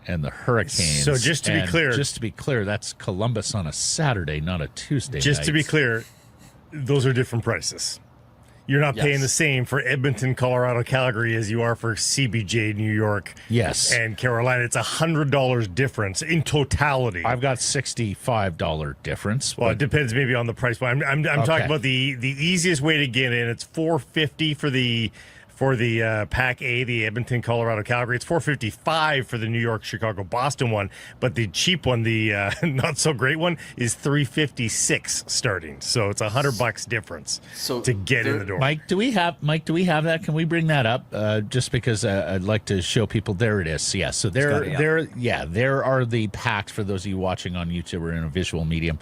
and the Hurricanes. So just to be clear, that's Columbus on a Saturday, not a Tuesday night. To be clear, those are different prices. You're not paying the same for Edmonton, Colorado, Calgary as you are for CBJ, New York, and Carolina. It's $100 difference in totality. I've got $65 difference. Well, it depends maybe on the price point. I'm talking about the easiest way to get in. It's $450 for the Pack A, the Edmonton, Colorado, Calgary. It's $455 for the New York, Chicago, Boston one. But the cheap one, the not so great one, is $356 starting. So it's $100 difference to get in the door. Mike, do we have that? Can we bring that up? Just because I'd like to show people. There it is. Yeah. So there are the packs for those of you watching on YouTube or in a visual medium.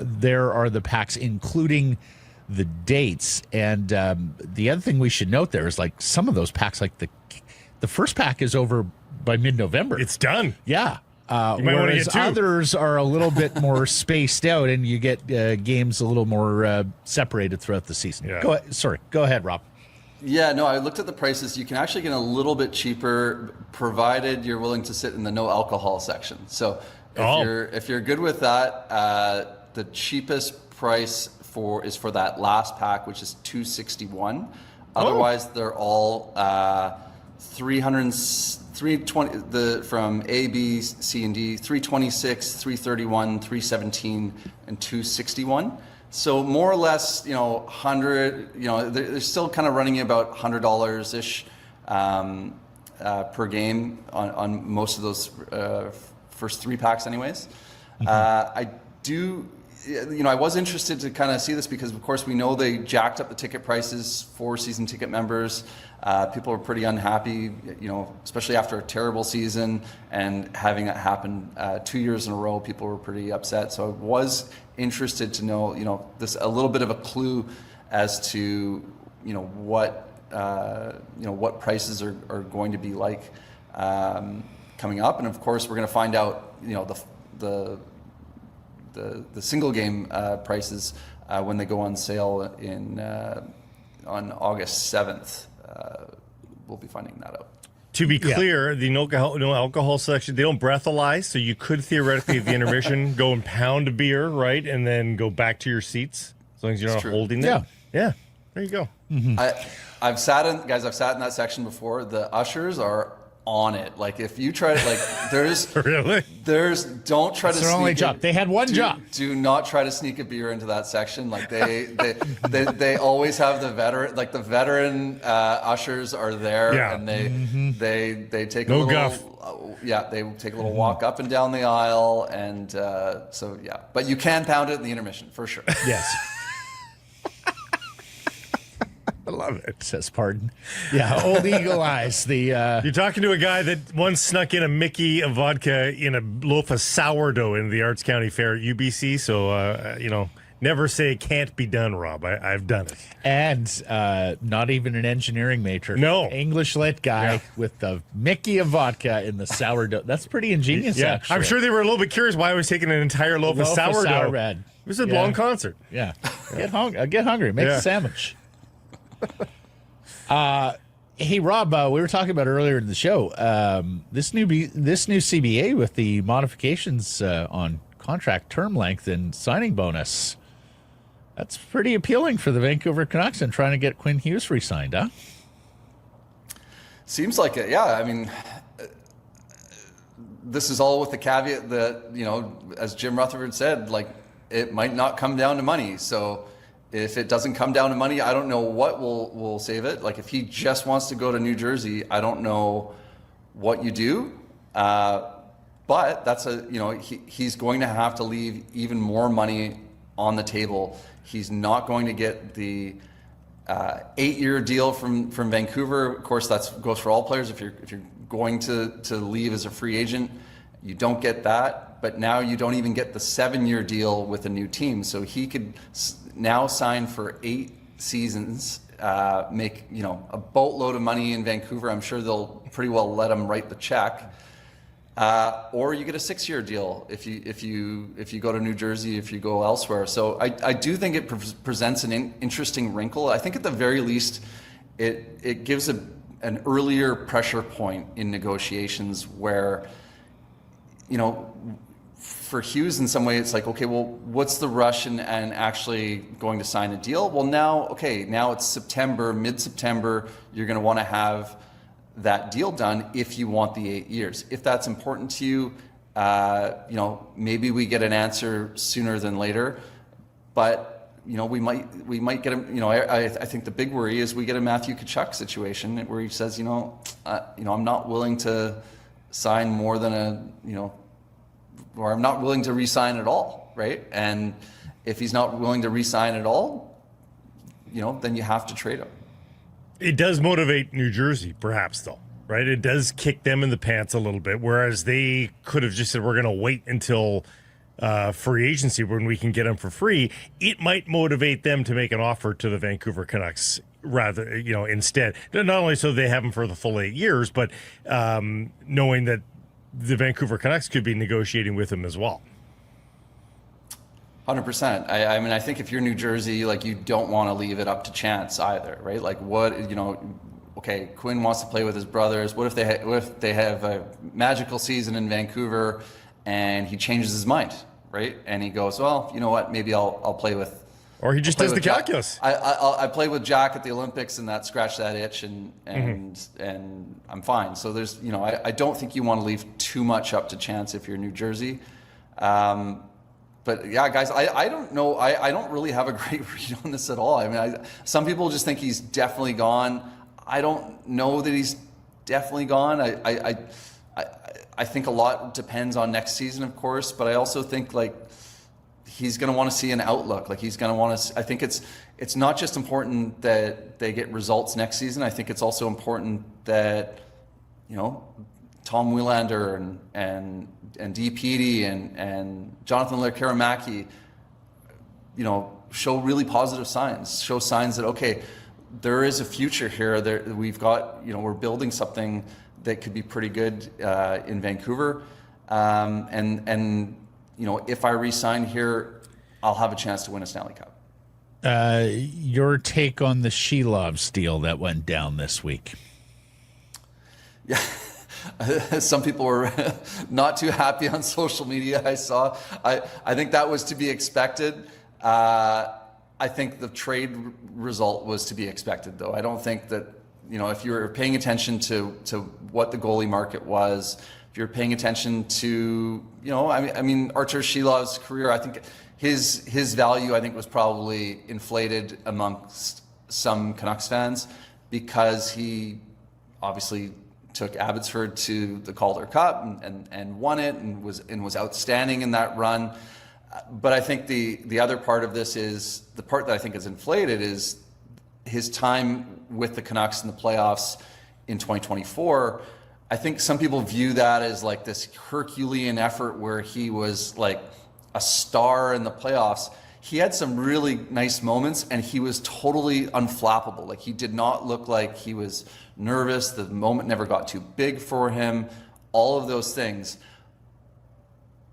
There are the packs, including the dates. And the other thing we should note there is, like, some of those packs, like the first pack is over by mid-November. It's done. Yeah. Whereas others are a little bit more spaced out, and you get games a little more separated throughout the season. Yeah. Go ahead, Rob. Yeah, no, I looked at the prices. You can actually get a little bit cheaper, provided you're willing to sit in the no alcohol section. So if you're good with that, the cheapest price is for that last pack, which is $261. Otherwise, they're all 320 from A, B, C, and D, 326, 331, 317, and 261. So more or less, 100. They're still kind of running about $100 ish per game on most of those first 3 packs, anyways. I was interested to kind of see this because, of course, we know they jacked up the ticket prices for season ticket members. People were pretty unhappy, especially after a terrible season and having it happen 2 years in a row. People were pretty upset. So I was interested to know, this a little bit of a clue as to, what prices are going to be like coming up. And of course, we're going to find out, the single game prices when they go on sale on August 7th. We'll be finding that out. To be clear, the no alcohol section, they don't breathalyze, so you could theoretically at the intermission go and pound a beer, right, and then go back to your seats as long as you're not holding them. Yeah, there you go. Mm-hmm. I've sat in that section before. The ushers are on it. Like if you try to, like there's Really? don't try to That's their sneak only it. job. They had one job. Do not try to sneak a beer into that section. Like they always have the veteran ushers are there, Yeah. and they take No a little guff. They take a little walk up and down the aisle, and so yeah. But you can pound it in the intermission for sure. Yes. I love it. Says pardon. Yeah, old Eagle Eyes. You're talking to a guy that once snuck in a Mickey of vodka in a loaf of sourdough in the Arts County Fair at UBC. So, never say it can't be done, Rob. I've done it. And not even an engineering major. No. English lit guy with the Mickey of vodka in the sourdough. That's pretty ingenious, Yeah, actually. I'm sure they were a little bit curious why I was taking an entire loaf of sourdough. sour bread. It was a long concert. Yeah. Get hungry. Make a sandwich. Hey, Rob, we were talking about earlier in the show, this new CBA with the modifications on contract term length and signing bonus. That's pretty appealing for the Vancouver Canucks and trying to get Quinn Hughes re-signed, huh? Seems like it. Yeah. I mean, this is all with the caveat that, as Jim Rutherford said, like it might not come down to money. So if it doesn't come down to money, I don't know what will save it. Like if he just wants to go to New Jersey, I don't know what you do. But that's he's going to have to leave even more money on the table. He's not going to get the 8-year deal from Vancouver. Of course, that goes for all players. If you're going to leave as a free agent, you don't get that. But now you don't even get the 7-year deal with a new team. So he could now sign for 8 seasons, make a boatload of money in Vancouver. I'm sure they'll pretty well let him write the check. Or you get a 6-year deal if you go to New Jersey, if you go elsewhere. So I do think it presents an interesting wrinkle. I think at the very least, it gives an earlier pressure point in negotiations where, for Hughes in some way, it's like, okay, well, what's the rush and actually going to sign a deal? Well, now it's September, mid-September, you're going to want to have that deal done if you want the 8 years. If that's important to you, maybe we get an answer sooner than later, but we might get him. I think the big worry is we get a Matthew Tkachuk situation where he says, I'm not willing to sign more than or I'm not willing to re-sign at all, right? And if he's not willing to re-sign at all, then you have to trade him. It does motivate New Jersey, perhaps, though, right? It does kick them in the pants a little bit, whereas they could have just said, we're going to wait until free agency when we can get him for free. It might motivate them to make an offer to the Vancouver Canucks rather, instead. Not only so they have him for the full 8 years, but knowing that the Vancouver Canucks could be negotiating with him as well. 100%. I mean, I think if you're New Jersey, like you don't want to leave it up to chance either, right? Like okay, Quinn wants to play with his brothers. What if they have a magical season in Vancouver and he changes his mind, right? And he goes, well, you know what? Maybe I'll play with. Or he just does the calculus. I played with Jack at the Olympics and that scratched that itch and I'm fine. So there's, I don't think you want to leave too much up to chance if you're New Jersey. But yeah, guys, I don't know. I don't really have a great read on this at all. I mean, some people just think he's definitely gone. I don't know that he's definitely gone. I think a lot depends on next season, of course, but I also think like he's going to want to see an outlook. Like he's going to want to. I think it's not just important that they get results next season. I think it's also important that Tom Willander and DPD and Jonathan Lekaramaki, show really positive signs. Show signs that okay, there is a future here. We've got we're building something that could be pretty good in Vancouver, and if I re-sign here, I'll have a chance to win a Stanley Cup. Your take on the Shelovs deal that went down this week? Yeah. Some people were not too happy on social media. I saw. I think that was to be expected. I think the trade result was to be expected, though. I don't think that if you're paying attention to what the goalie market was, if you're paying attention to, Artur Shilov's career, I think his value, I think, was probably inflated amongst some Canucks fans because he obviously took Abbotsford to the Calder Cup and won it and was outstanding in that run. But I think the other part of this is, the part that I think is inflated is his time with the Canucks in the playoffs in 2024. I think some people view that as like this Herculean effort where he was like a star in the playoffs. He had some really nice moments and he was totally unflappable. Like, he did not look like he was nervous. The moment never got too big for him, all of those things.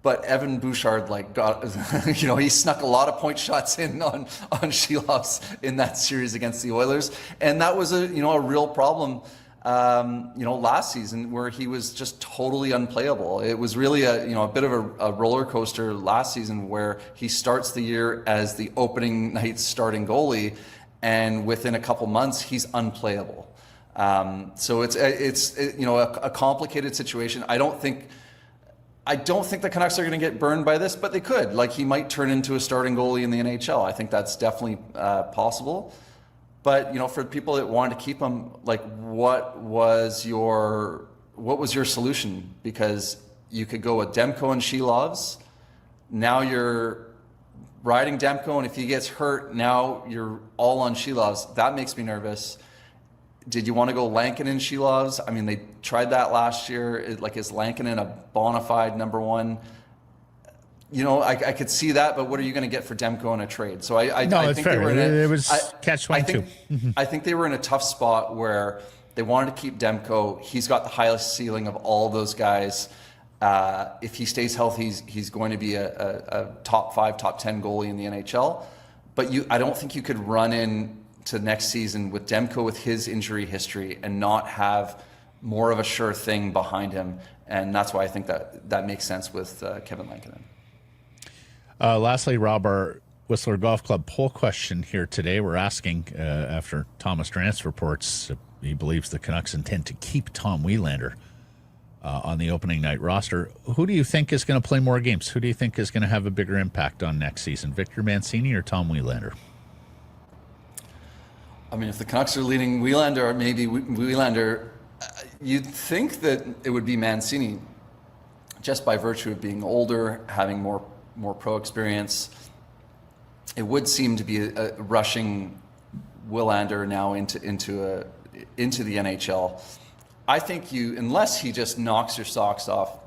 But Evan Bouchard got, he snuck a lot of point shots in on Shilovs in that series against the Oilers. And that was a real problem, last season, where he was just totally unplayable. It was really a bit of a roller coaster last season where he starts the year as the opening night starting goalie, and within a couple months he's unplayable. So it's a complicated situation. I don't think the Canucks are going to get burned by this, but they could. Like, he might turn into a starting goalie in the NHL. I think that's definitely possible. But for people that wanted to keep him, like, what was your solution? Because you could go with Demko and Shilovs. Now you're riding Demko, and if he gets hurt, now you're all on Shilovs. That makes me nervous. Did you want to go Lankin and Shilovs? I mean, they tried that last year. Is Lankinen a bona fide number one? I could see that, but what are you going to get for Demko in a trade? So I think fair. They were it was catch-22. I think they were in a tough spot where they wanted to keep Demko. He's got the highest ceiling of all those guys. If he stays healthy, he's going to be a top 5, top 10 goalie in the NHL. But I don't think you could run in to next season with Demko with his injury history and not have more of a sure thing behind him. And that's why I think that makes sense with Kevin Lankinen. Lastly, Rob, our Whistler Golf Club poll question here today. We're asking, after Thomas Drance reports he believes the Canucks intend to keep Tom Willander on the opening night roster, who do you think is going to play more games? Who do you think is going to have a bigger impact on next season, Victor Mancini or Tom Willander? I mean, if the Canucks are leading Willander, or maybe Willander, you'd think that it would be Mancini, just by virtue of being older, having more pro experience. It would seem to be rushing Willander now into the NHL. I think unless he just knocks your socks off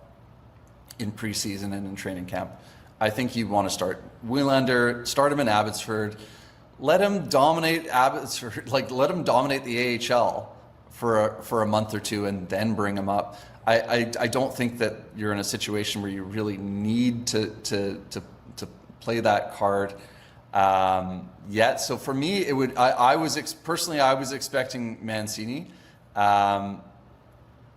in preseason and in training camp, I think you want to start Willander, start him in Abbotsford. Let him dominate Abbotsford, let him dominate the AHL for a month or two, and then bring him up. I don't think that you're in a situation where you really need to play that card yet. So for me, it would. I was expecting Mancini, but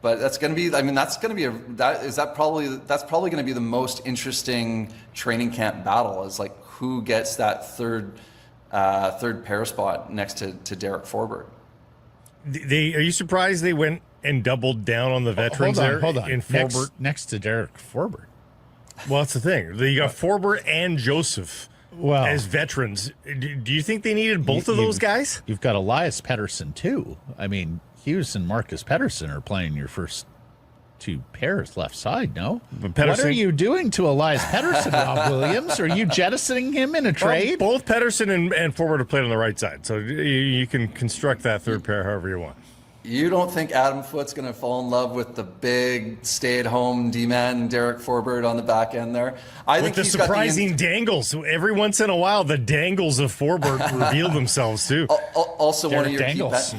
that's going to be. I mean, that's going to be that's probably going to be the most interesting training camp battle. Is like who gets that third pair spot next to Derek Forbert. Are you surprised they went and doubled down on the veterans Hold on. in Forbert? Next to Derek Forbert. Well, that's the thing. You got Forbert and Joseph as veterans. Do you think they needed both of those guys? You've got Elias Pettersson, too. I mean, Hughes and Marcus Pettersson are playing your first two pairs left side, no? What are you doing to Elias Pettersson, Rob Williams? Are you jettisoning him in a trade? Well, both Pettersson and Forbert have played on the right side, so you can construct that third pair however you want. You don't think Adam Foote's going to fall in love with the big stay-at-home D-man Derek Forbert on the back end there? I think the surprising dangles. Every once in a while, the dangles of Forbert reveal themselves too. Also, Derek one of your Dangles.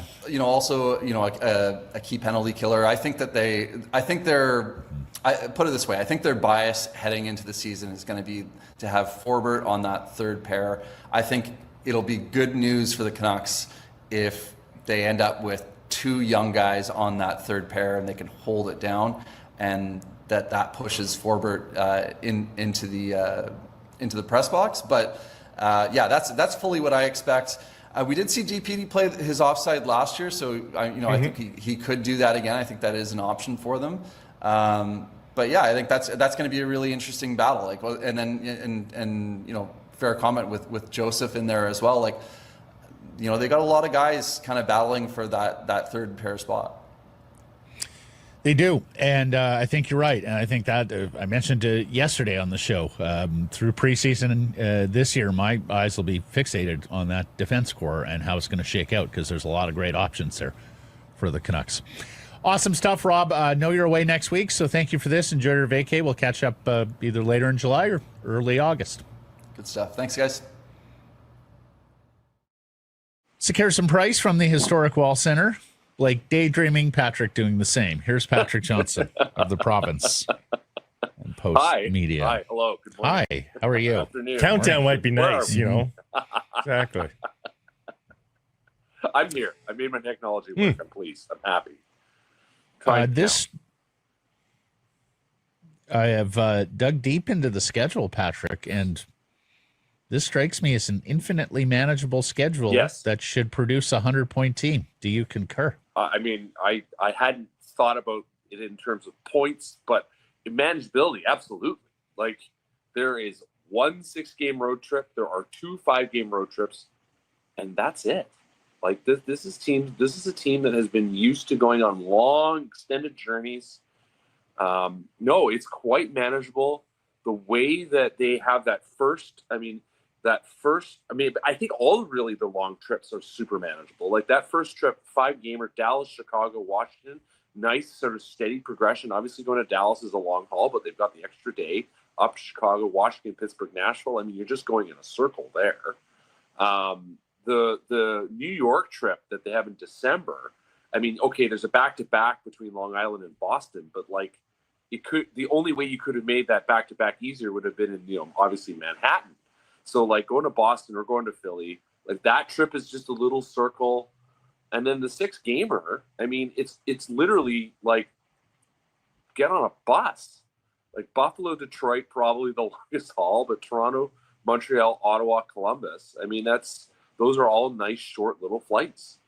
a key penalty killer. I think they're. I put it this way. I think their bias heading into the season is going to be to have Forbert on that third pair. I think it'll be good news for the Canucks if they end up with two young guys on that third pair and they can hold it down, and that pushes Forbert into the press box. But that's fully what I expect. We did see DPD play his offside last year, so I think he could do that again. I think that is an option for them. But yeah, I think that's going to be a really interesting battle. Like, and then fair comment with Joseph in there as well. Like, they got a lot of guys kind of battling for that third pair spot. They do, and I think you're right. And I think that I mentioned yesterday on the show, through preseason this year, my eyes will be fixated on that defense core and how it's going to shake out, because there's a lot of great options there for the Canucks. Awesome stuff, Rob. Know you're away next week, so thank you for this. Enjoy your vacay. We'll catch up either later in July or early August. Good stuff. Thanks, guys. Sekeres and Price from the Historic Wall Center. Blake daydreaming, Patrick doing the same. Here's Patrick Johnston of the province and Postmedia. Hi. Hello. Good morning. Hi. How are you? Good afternoon. Countdown might be nice, Exactly. I'm here. I made my technology work. I'm pleased. I'm happy. I have dug deep into the schedule, Patrick, and this strikes me as an infinitely manageable schedule that should produce a 100-point team. Do you concur? I hadn't thought about it in terms of points, but in manageability, absolutely. Like, there is one 6-game road trip. There are 2 5-game road trips, and that's it. Like, this is a team that has been used to going on long, extended journeys. No, it's quite manageable. The way that they have I think all really the long trips are super manageable. Like that first trip, 5-gamer, Dallas, Chicago, Washington, nice sort of steady progression. Obviously going to Dallas is a long haul, but they've got the extra day up to Chicago, Washington, Pittsburgh, Nashville. I mean, you're just going in a circle there. The New York trip that they have in December, I mean, okay, there's a back-to-back between Long Island and Boston, but like the only way you could have made that back-to-back easier would have been in, obviously Manhattan. So like going to Boston or going to Philly, like that trip is just a little circle. And then the 6-gamer, I mean, it's literally like get on a bus. Like Buffalo, Detroit, probably the longest haul, but Toronto, Montreal, Ottawa, Columbus. I mean, those are all nice, short little flights.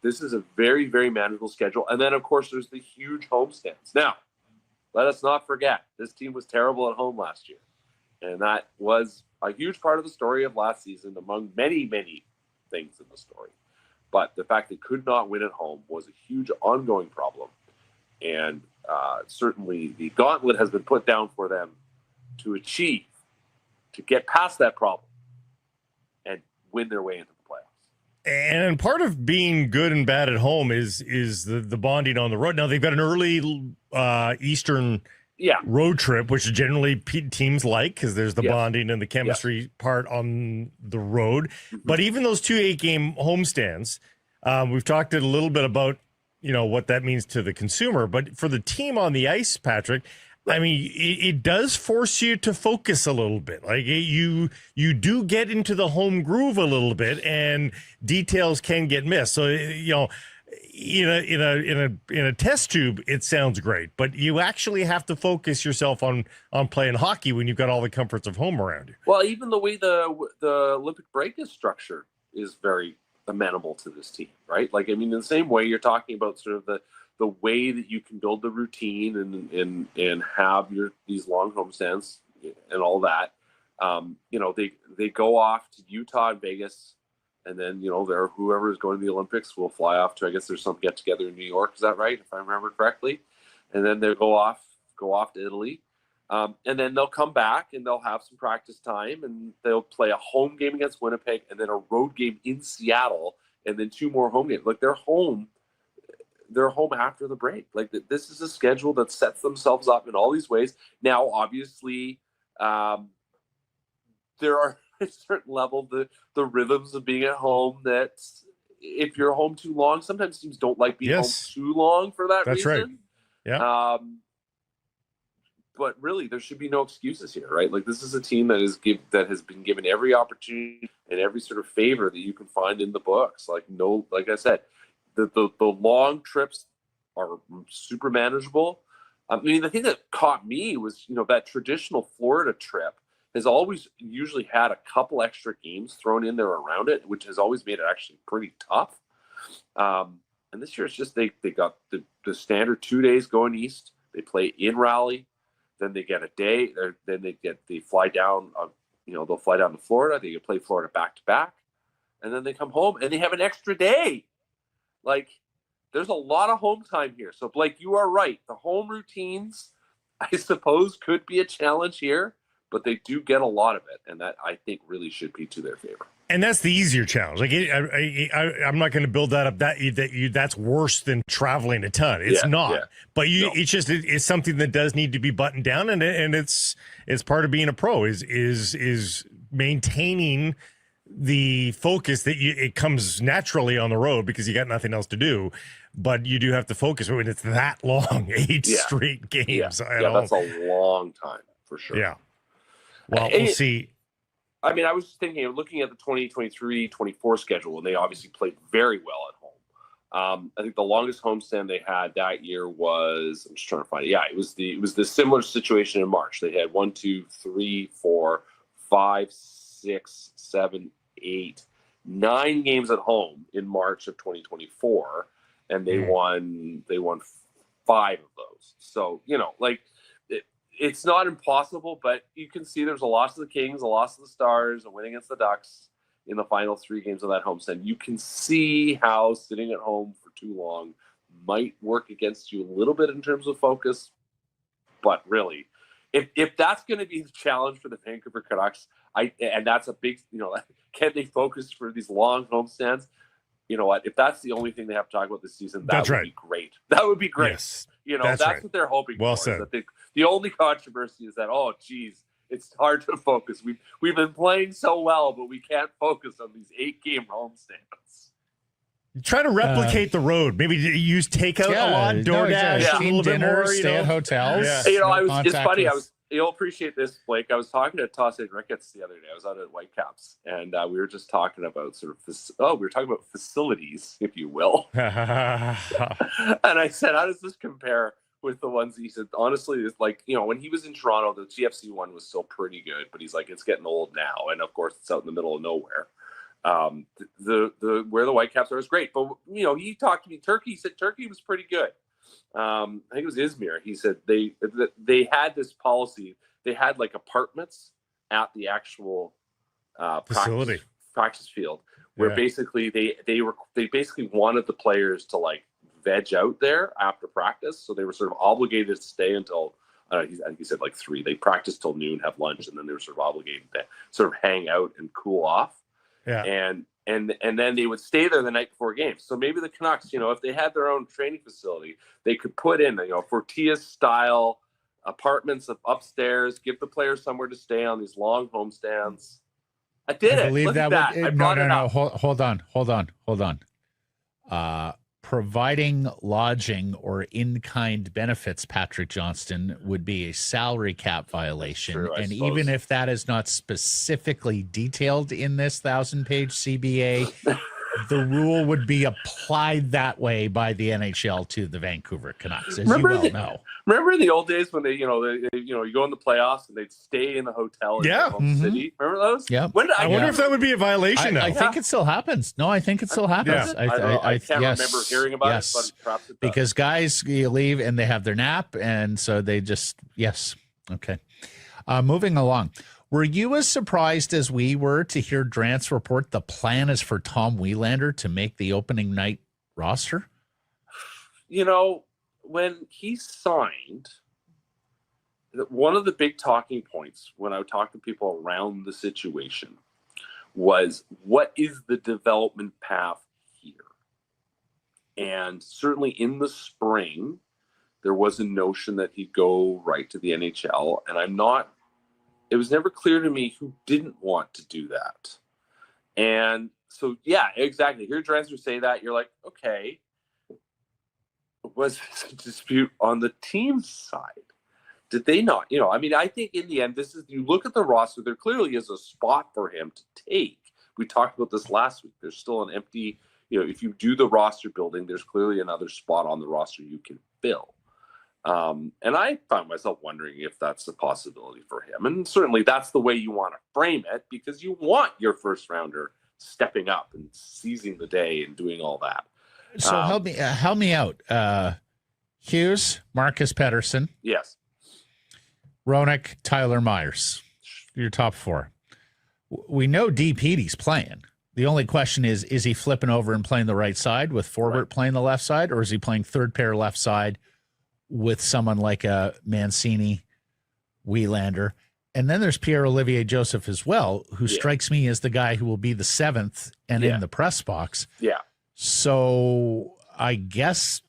This is a very, very manageable schedule. And then, of course, there's the huge homestands. Now, let us not forget, this team was terrible at home last year. And that was a huge part of the story of last season, among many, many things in the story. But the fact they could not win at home was a huge ongoing problem. And certainly the gauntlet has been put down for them to get past that problem and win their way into the playoffs. And part of being good and bad at home is the bonding on the road. Now, they've got an early Eastern road trip, which generally teams like, because there's the bonding and the chemistry part on the road. But even those 2 8-game homestands, we've talked a little bit about what that means to the consumer. But for the team on the ice, Patrick, I mean, it does force you to focus a little bit. Like you do get into the home groove a little bit, and details can get missed. So in a test tube, it sounds great, but you actually have to focus yourself on playing hockey when you've got all the comforts of home around you. Well, even the way the Olympic break is structured is very amenable to this team, right? Like, I mean, in the same way you're talking about sort of the way that you can build the routine and have these long homestands and all that. They go off to Utah and Vegas. And then, whoever is going to the Olympics will fly off to, I guess there's some get together in New York. Is that right? If I remember correctly. And then they'll go off to Italy. And then they'll come back and they'll have some practice time and they'll play a home game against Winnipeg and then a road game in Seattle and then 2 more home games. Like they're home after the break. Like this is a schedule that sets themselves up in all these ways. Now, obviously, there are at a certain level the rhythms of being at home that if you're home too long, sometimes teams don't like being home too long for that That's reason. Right. Yeah. But really, there should be no excuses here, right? Like this is a team that has been given every opportunity and every sort of favor that you can find in the books. Like I said, the long trips are super manageable. I mean, the thing that caught me was that traditional Florida trip has always usually had a couple extra games thrown in there around it, which has always made it actually pretty tough. And this year it's just they got the standard 2 days going east. They play in Raleigh, then they get a day, then they fly down. They'll fly down to Florida. They play Florida back to back, and then they come home and they have an extra day. Like, there's a lot of home time here. So Blake, you are right. The home routines, I suppose, could be a challenge here, but they do get a lot of it, and that I think really should be to their favor. And that's the easier challenge. Like, I'm not going to build that up. That's worse than traveling a ton. It's not. Yeah. But it's something that does need to be buttoned down, and it's part of being a pro is maintaining the focus that it comes naturally on the road because you got nothing else to do. But you do have to focus when it's that long, 8 straight games. Yeah, that's a long time for sure. Yeah. Well, we'll see. I mean, I was thinking of looking at the 2023-24 schedule, and they obviously played very well at home. I think the longest homestand they had that year was, I'm just trying to find it. Yeah, it was the similar situation in March. They had 1, 2, 3, 4, 5, 6, 7, 8, 9 games at home in March of 2024, and they won 5 of those. So, it's not impossible, but you can see there's a loss to the Kings, a loss to the Stars, a win against the Ducks in the final 3 games of that homestand. You can see how sitting at home for too long might work against you a little bit in terms of focus. But really, if that's going to be the challenge for the Vancouver Canucks, and that's a big, can they focus for these long homestands? You know what? If that's the only thing they have to talk about this season, that would be great. That would be great. Yes, that's right. What they're hoping for. Said. The only controversy is that, it's hard to focus. We've been playing so well, but we can't focus on these 8-game homestands. Try to replicate the road. Maybe use takeout a lot, DoorDash, a little bit more. Stay at hotels. Yeah. It's funny. You'll appreciate this, Blake. I was talking to Toss and Ricketts the other day. I was out at Whitecaps, and we were just talking about facilities, if you will. And I said, how does this compare with the ones he said? Honestly, it's like, when he was in Toronto, the GFC one was still pretty good, but he's like, it's getting old now. And of course, it's out in the middle of nowhere. The where the Whitecaps are is great, but he talked to me. Turkey, he said Turkey was pretty good. I think it was Izmir. He said they had this policy. They had like apartments at the actual facility practice field where basically they basically wanted the players to like veg out there after practice, so they were sort of obligated to stay until I think he said like 3. They practiced till noon, have lunch, and then they were sort of obligated to sort of hang out and cool off. Yeah, and then they would stay there the night before games. So maybe the Canucks, if they had their own training facility, they could put in, Fortias style apartments upstairs, give the players somewhere to stay on these long homestands. I believe that. No. Hold on. Providing lodging or in-kind benefits, Patrick Johnston, would be a salary cap violation. True, and even if that is not specifically detailed in this 1,000-page CBA, the rule would be applied that way by the NHL to the Vancouver Canucks, as you well know. Remember in the old days when you go in the playoffs and they'd stay in the hotel in the home city? Remember those? Yeah. I wonder if that would be a violation now. I think it still happens. No, I think it still happens. Yeah. I can't remember hearing about it, but perhaps it does. Because guys, you leave and they have their nap, and so they just, Okay. Moving along. Were you as surprised as we were to hear Drance report the plan is for Tom Willander to make the opening night roster? When he signed, one of the big talking points when I would talk to people around the situation was, what is the development path here? And certainly in the spring, there was a notion that he'd go right to the NHL. And it was never clear to me who didn't want to do that. And so, yeah, exactly. Hear Dresser say that, you're like, okay, was this a dispute on the team's side? Did they not? I think in the end, you look at the roster, there clearly is a spot for him to take. We talked about this last week. There's still an empty, if you do the roster building, there's clearly another spot on the roster you can fill. And I found myself wondering if that's a possibility for him. And certainly that's the way you want to frame it, because you want your first rounder stepping up and seizing the day and doing all that. So help me out. Hughes, Marcus Pettersson, Yes. Roenick, Tyler Myers, your top four. We know DPD's playing. The only question is he flipping over and playing the right side with Forbert playing the left side, or is he playing third pair left side with someone like a Mancini, Willander? And then there's Pierre-Olivier Joseph as well, who strikes me as the guy who will be the seventh and in the press box. Yeah. So I guess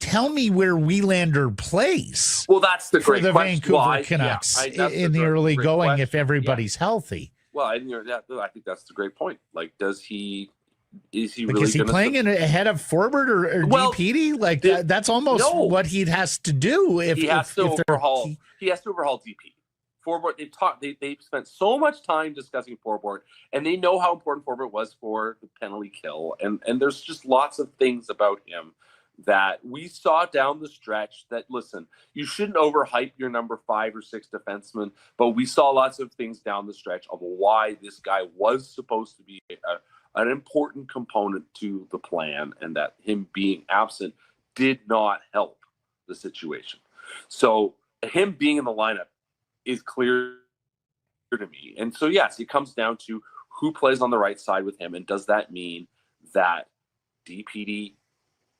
tell me where Willander plays. Well, that's the for great the question. Vancouver Canucks in the early going question. If everybody's healthy. Well, and I think that's the great point. Like, is he like, really is he playing ahead of Forbert or DPD? Like that's almost what he has to do if he has to overhaul. He has to overhaul DP. Forbert. They spent so much time discussing Forbert, and they know how important Forbert was for the penalty kill. And there's just lots of things about him that we saw down the stretch that, listen, you shouldn't overhype your number 5 or 6 defenseman, but we saw lots of things down the stretch of why this guy was supposed to be an important component to the plan, and that him being absent did not help the situation. So him being in the lineup is clear to me. And so, yes, it comes down to who plays on the right side with him, and does that mean that DPD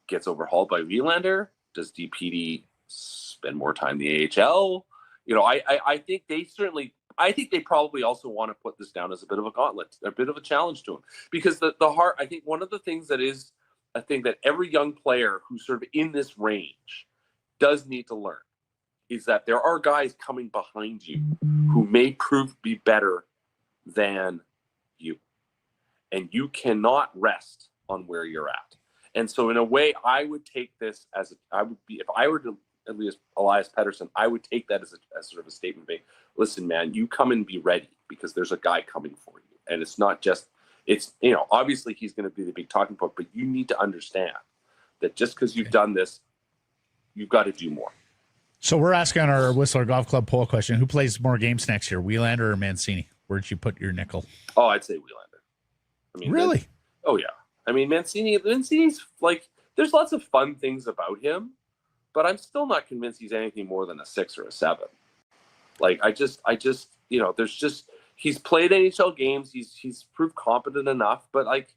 gets overhauled by Willander? Does DPD spend more time in the AHL? I think they probably also want to put this down as a bit of a gauntlet, a bit of a challenge to him, because the heart. I think one of the things that is a thing that every young player who's sort of in this range does need to learn is that there are guys coming behind you who may prove to be better than you, and you cannot rest on where you're at. And so, in a way, I would take this if I were to Elias Pettersson, I would take that as sort of a statement being, listen, man, you come and be ready, because there's a guy coming for you. And it's not just, obviously he's going to be the big talking point, but you need to understand that just because you've done this, you've got to do more. So we're asking our Whistler Golf Club poll question, who plays more games next year, Willander or Mancini? Where'd you put your nickel? Oh, I'd say Willander. Really? Oh, yeah. I mean, Mancini's like, there's lots of fun things about him, but I'm still not convinced he's anything more than a 6 or a 7. Like, I just, he's played NHL games. He's proved competent enough, but like,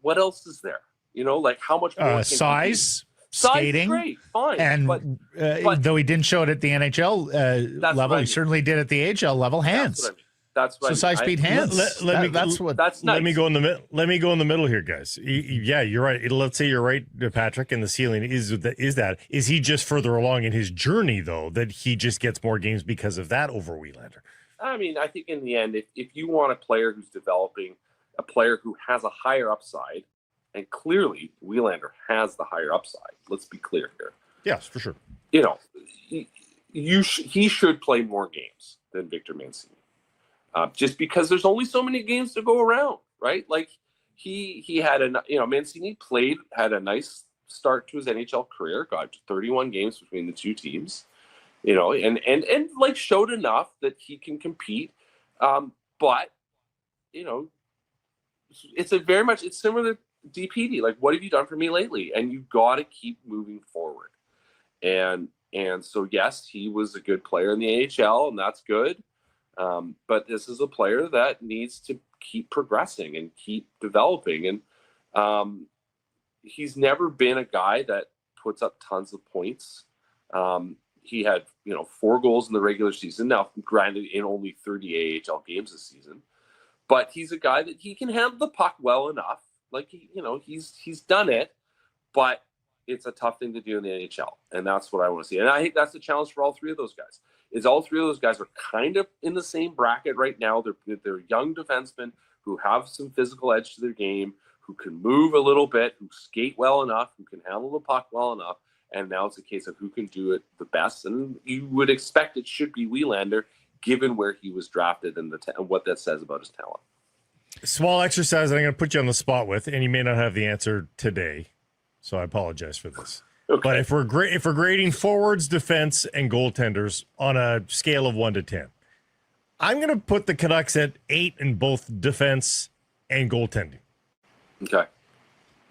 what else is there? Like, how much more size, skating, great, fine. And but though he didn't show it at the NHL level, he certainly did at the AHL level. Hands. That's what size, speed, hands. That's nice. Let me go in the middle here, guys. Yeah, you're right. Let's say you're right, Patrick. And the ceiling is he just further along in his journey, though, that he just gets more games because of that over Willander? I mean, I think in the end, if you want a player who's developing, a player who has a higher upside, and clearly Willander has the higher upside. Let's be clear here. Yes, for sure. He should play more games than Victor Mancini. Just because there's only so many games to go around, right? Like he had Mancini had a nice start to his NHL career, got 31 games between the two teams, and like showed enough that he can compete. But it's similar to DPD. Like, what have you done for me lately? And you got to keep moving forward. And so, yes, he was a good player in the AHL, and that's good. But this is a player that needs to keep progressing and keep developing. And he's never been a guy that puts up tons of points. He had, 4 goals in the regular season. Now, granted, in only 30 AHL games this season. But he's a guy that he can handle the puck well enough. Like, he's done it. But it's a tough thing to do in the NHL. And that's what I want to see. And I think that's the challenge for all 3 of those guys. All 3 of those guys are kind of in the same bracket right now. They're young defensemen who have some physical edge to their game, who can move a little bit, who skate well enough, who can handle the puck well enough. And now it's a case of who can do it the best. And you would expect it should be Willander, given where he was drafted and what that says about his talent. Small exercise I'm going to put you on the spot with, and you may not have the answer today. so I apologize for this. Okay. But if we're grading forwards, defense, and goaltenders on a scale of 1 to 10, I'm going to put the Canucks at 8 in both defense and goaltending. Okay.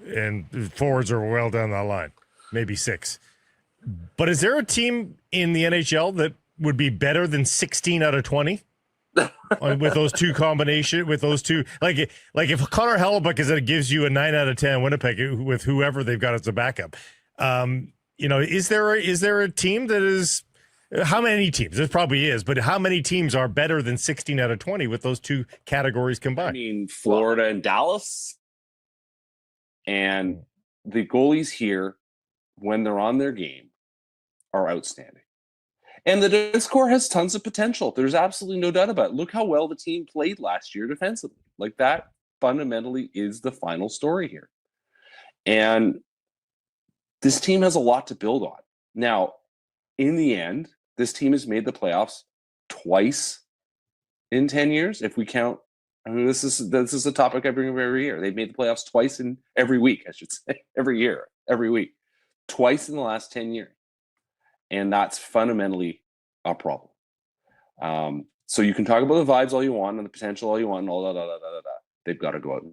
And forwards are well down that line, maybe 6. But is there a team in the NHL that would be better than 16 out of 20 with those two combination? With those two, like if Connor Hellebuyck gives you a 9 out of 10 Winnipeg with whoever they've got as a backup, is there a team that is? How many teams? There probably is, but how many teams are better than 16 out of 20 with those two categories combined? I mean, Florida and Dallas. And the goalies here, when they're on their game, are outstanding. And the defense core has tons of potential. There's absolutely no doubt about it. Look how well the team played last year defensively. Like, that fundamentally is the final story here. And this team has a lot to build on. Now, in the end, this team has made the playoffs twice in 10 years. If we count, I mean, this is a topic I bring up every year. They've made the playoffs twice in every week, I should say, every year, every week, twice in the last 10 years. And that's fundamentally a problem. So you can talk about the vibes all you want and the potential all you want and all that. They've got to go out.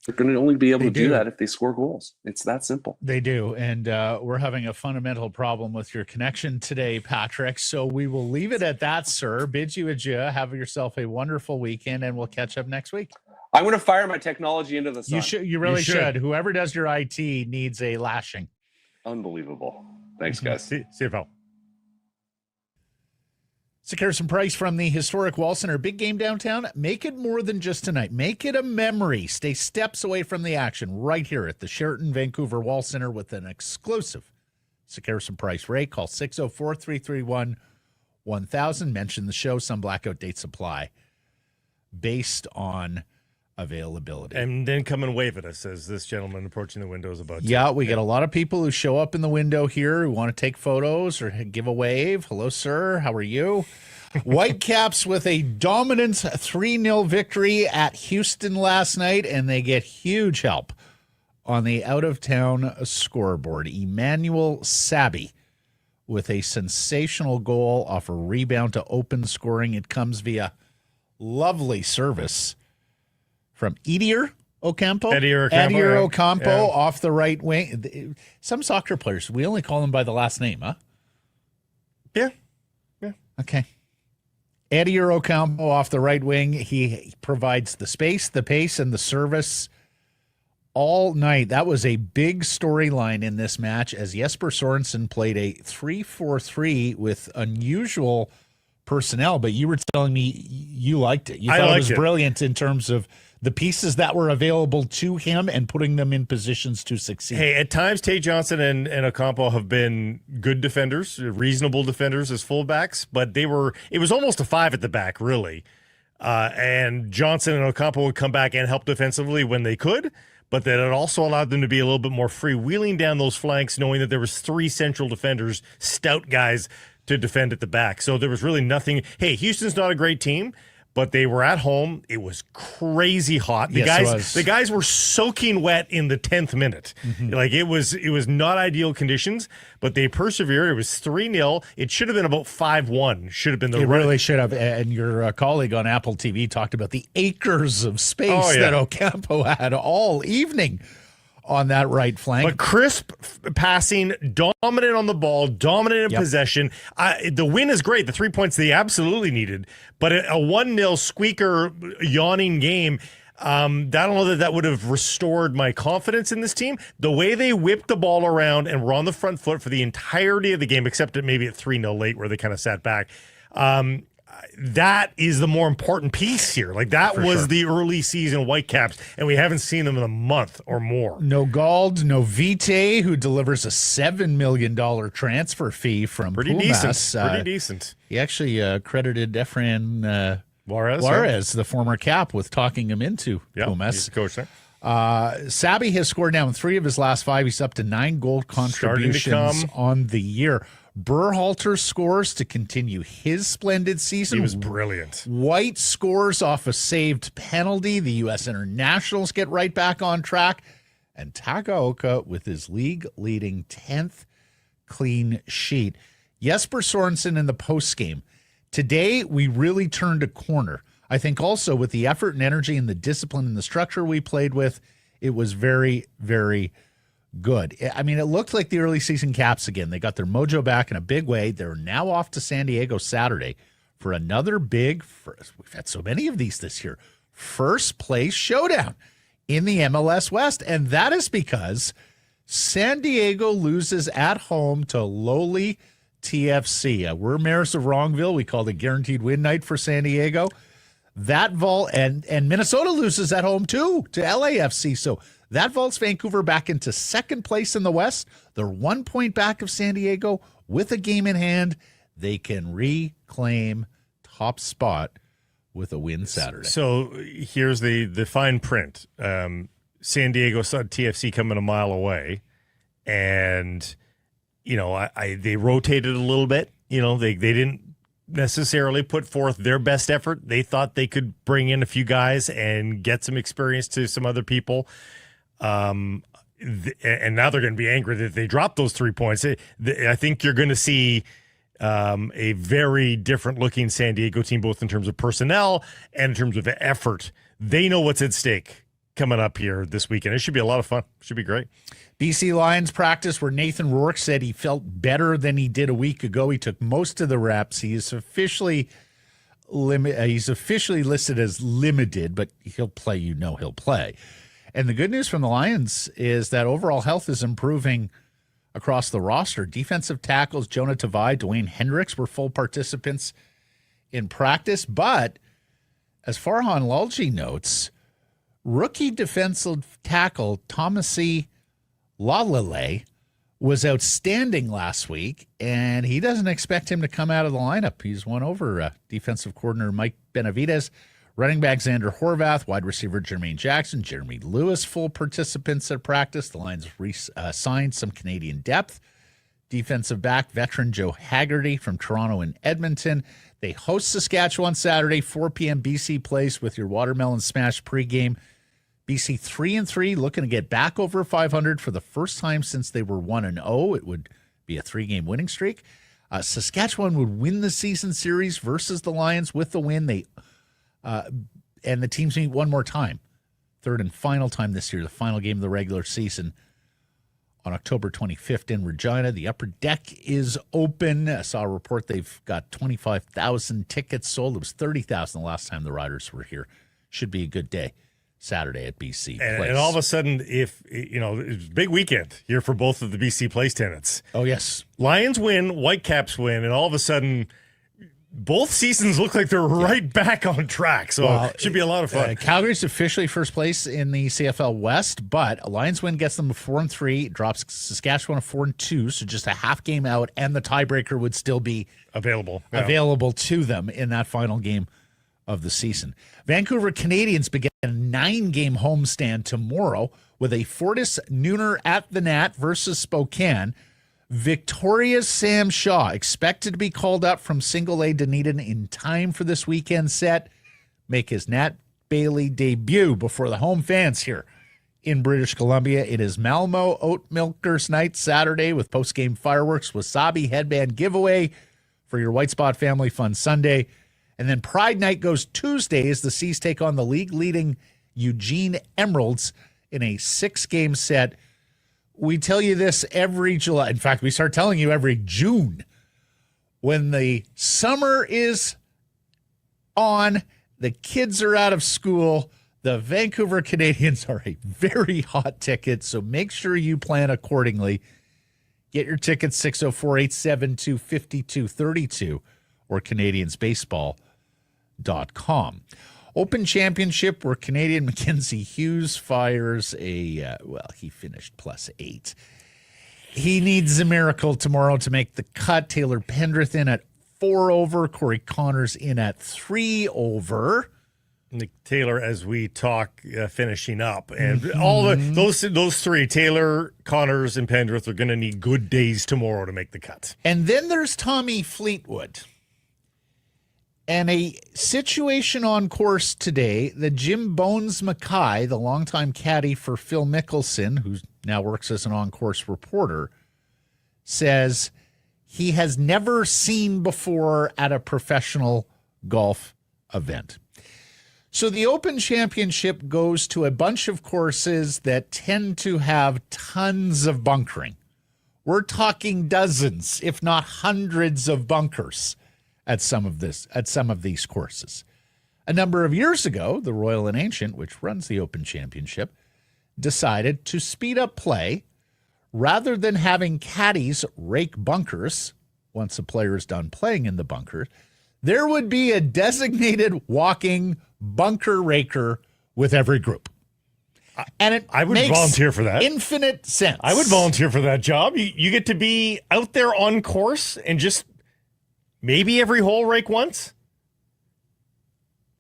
They're going to only be able to do that if they score goals. It's that simple. They do. And we're having a fundamental problem with your connection today, Patrick. So we will leave it at that, sir. Bid you adieu. Have yourself a wonderful weekend, and we'll catch up next week. I'm going to fire my technology into the sun. You really should. Whoever does your IT needs a lashing. Unbelievable. Thanks, guys. See you, pal. Sekeres and Price from the historic Wall Center. Big game downtown. Make it more than just tonight. Make it a memory. Stay steps away from the action right here at the Sheraton Vancouver Wall Center with an exclusive Sekeres and Price rate. Call 604-331-1000. Mention the show. Some blackout date supply based on availability. And then come and wave at us as this gentleman approaching the window is about to. Yeah, we get a lot of people who show up in the window here who want to take photos or give a wave. Hello, sir. How are you? Whitecaps with a dominant 3-0 victory at Houston last night, and they get huge help on the out-of-town scoreboard. Emmanuel Sabby with a sensational goal off a rebound to open scoring. It comes via lovely service from Eddie Ocampo off the right wing. Some soccer players, we only call them by the last name, huh? Yeah. Okay. Eddie Ocampo off the right wing. He provides the space, the pace, and the service all night. That was a big storyline in this match as Jesper Sorensen played a 3-4-3 with unusual personnel, but you were telling me you liked it. You thought it was brilliant in terms of the pieces that were available to him and putting them in positions to succeed. Hey, at times, Tate Johnson and Ocampo have been good defenders, reasonable defenders as fullbacks, but it was almost a 5 at the back, really. And Johnson and Ocampo would come back and help defensively when they could, but that it also allowed them to be a little bit more freewheeling down those flanks, knowing that there was 3 central defenders, stout guys, to defend at the back. So there was really nothing. Hey, Houston's not a great team, but they were at home. It was crazy hot. The guys were soaking wet in the 10th minute. Mm-hmm. Like it was not ideal conditions, but they persevered. It was 3-0. It should have been about 5-1. Should have been really should have. And your colleague on Apple TV talked about the acres of space that Ocampo had all evening on that right flank. But crisp passing, dominant on the ball, dominant in possession. The win is great. The 3 points they absolutely needed. But a 1-0 squeaker yawning game, I don't know that would have restored my confidence in this team. The way they whipped the ball around and were on the front foot for the entirety of the game, except maybe at 3-0 late where they kind of sat back, that is the more important piece here. Like that was the early season Whitecaps, and we haven't seen them in a month or more. No Gald, no Vite, who delivers a $7 million transfer fee from Pumas. Pretty decent. He actually credited Efrain Juarez, the former Cap, with talking him into Pumas. He's the coach there. Sabby has scored now in 3 of his last 5. He's up to 9 goal contributions on the year. Berhalter scores to continue his splendid season. He was brilliant. White scores off a saved penalty. The U.S. Internationals get right back on track. and Tagaoka with his league-leading 10th clean sheet. Jesper Sorensen in the postgame. Today, we really turned a corner. I think also with the effort and energy and the discipline and the structure we played with, it was very, very good. I mean, it looked like the early season Caps again. They got their mojo back in a big way. They're now off to San Diego Saturday for another big, we've had so many of these this year, first place showdown in the MLS West. And that is because San Diego loses at home to lowly TFC. We're Maris of Wrongville. We called it guaranteed win night for San Diego. That vault, and Minnesota loses at home too to LAFC. So that vaults Vancouver back into second place in the West. They're 1 point back of San Diego with a game in hand. They can reclaim top spot with a win Saturday. So here's the fine print. San Diego saw TFC coming a mile away, and they rotated a little bit. They didn't necessarily put forth their best effort. They thought they could bring in a few guys and get some experience to some other people. And now they're going to be angry that they dropped those 3 points. I think you're going to see a very different looking San Diego team, both in terms of personnel and in terms of effort. They know what's at stake coming up here this weekend. It should be a lot of fun. Should be great. BC Lions practice where Nathan Rourke said he felt better than he did a week ago. He took most of the reps. He is officially listed as limited, but he'll play. He'll play. And the good news from the Lions is that overall health is improving across the roster. Defensive tackles Jonah Tavai, Dwayne Hendricks were full participants in practice. But as Farhan Lalji notes, rookie defensive tackle Thomasy Lalale was outstanding last week, and he doesn't expect him to come out of the lineup. He's won over defensive coordinator Mike Benavides, running back Xander Horvath, wide receiver Jermaine Jackson, Jeremy Lewis, full participants at practice. The Lions signed some Canadian depth. Defensive back veteran Joe Haggerty from Toronto and Edmonton. They host Saskatchewan Saturday, 4 p.m. BC Place with your Watermelon Smash pregame. BC 3-3, looking to get back over 500 for the first time since they were 1-0. It would be a 3-game winning streak. Saskatchewan would win the season series versus the Lions with the win. And the teams meet one more time, third and final time this year, the final game of the regular season on October 25th in Regina. The upper deck is open. I saw a report they've got 25,000 tickets sold. It was 30,000 the last time the Riders were here. Should be a good day Saturday at BC Place. And all of a sudden, it's a big weekend here for both of the BC Place tenants. Oh, yes. Lions win, Whitecaps win, and all of a sudden, both seasons look like they're right back on track. So it should be a lot of fun. Calgary's officially first place in the CFL West, but a Lions win gets them to 4-3, drops Saskatchewan to 4-2, so just a half game out, and the tiebreaker would still be available to them in that final game of the season. Vancouver Canadians begin a 9-game homestand tomorrow with a Fortis nooner at the Nat versus Spokane. Victoria's Sam Shaw expected to be called up from single A Dunedin in time for this weekend set, make his Nat Bailey debut before the home fans here in British Columbia. It is Malmo Oat Milkers Night Saturday with post-game fireworks, wasabi headband giveaway for your White Spot Family Fun Sunday. And then Pride Night goes Tuesday as the Seas take on the league-leading Eugene Emeralds in a 6-game set. We tell you this every July. In fact, we start telling you every June. When the summer is on, the kids are out of school, the Vancouver Canadians are a very hot ticket, so make sure you plan accordingly. Get your tickets 604-872-5232 or CanadiansBaseball.com. Open Championship where Canadian Mackenzie Hughes fires he finished +8. He needs a miracle tomorrow to make the cut. Taylor Pendrith in at 4 over. Corey Connors in at 3 over. Nick Taylor, as we talk, finishing up. And all those three, Taylor, Connors, and Pendrith, are going to need good days tomorrow to make the cut. And then there's Tommy Fleetwood. And a situation on course today that Jim Bones Mackay, the longtime caddy for Phil Mickelson, who now works as an on-course reporter, says he has never seen before at a professional golf event. So the Open Championship goes to a bunch of courses that tend to have tons of bunkering. We're talking dozens, if not hundreds of bunkers at some of these courses. A number of years ago, the Royal and Ancient, which runs the Open Championship, decided to speed up play rather than having caddies rake bunkers once a player is done playing in the bunker. There would be a designated walking bunker raker with every group. And I would volunteer for that. Infinite sense. I would volunteer for that job. You get to be out there on course and just maybe every hole rake once.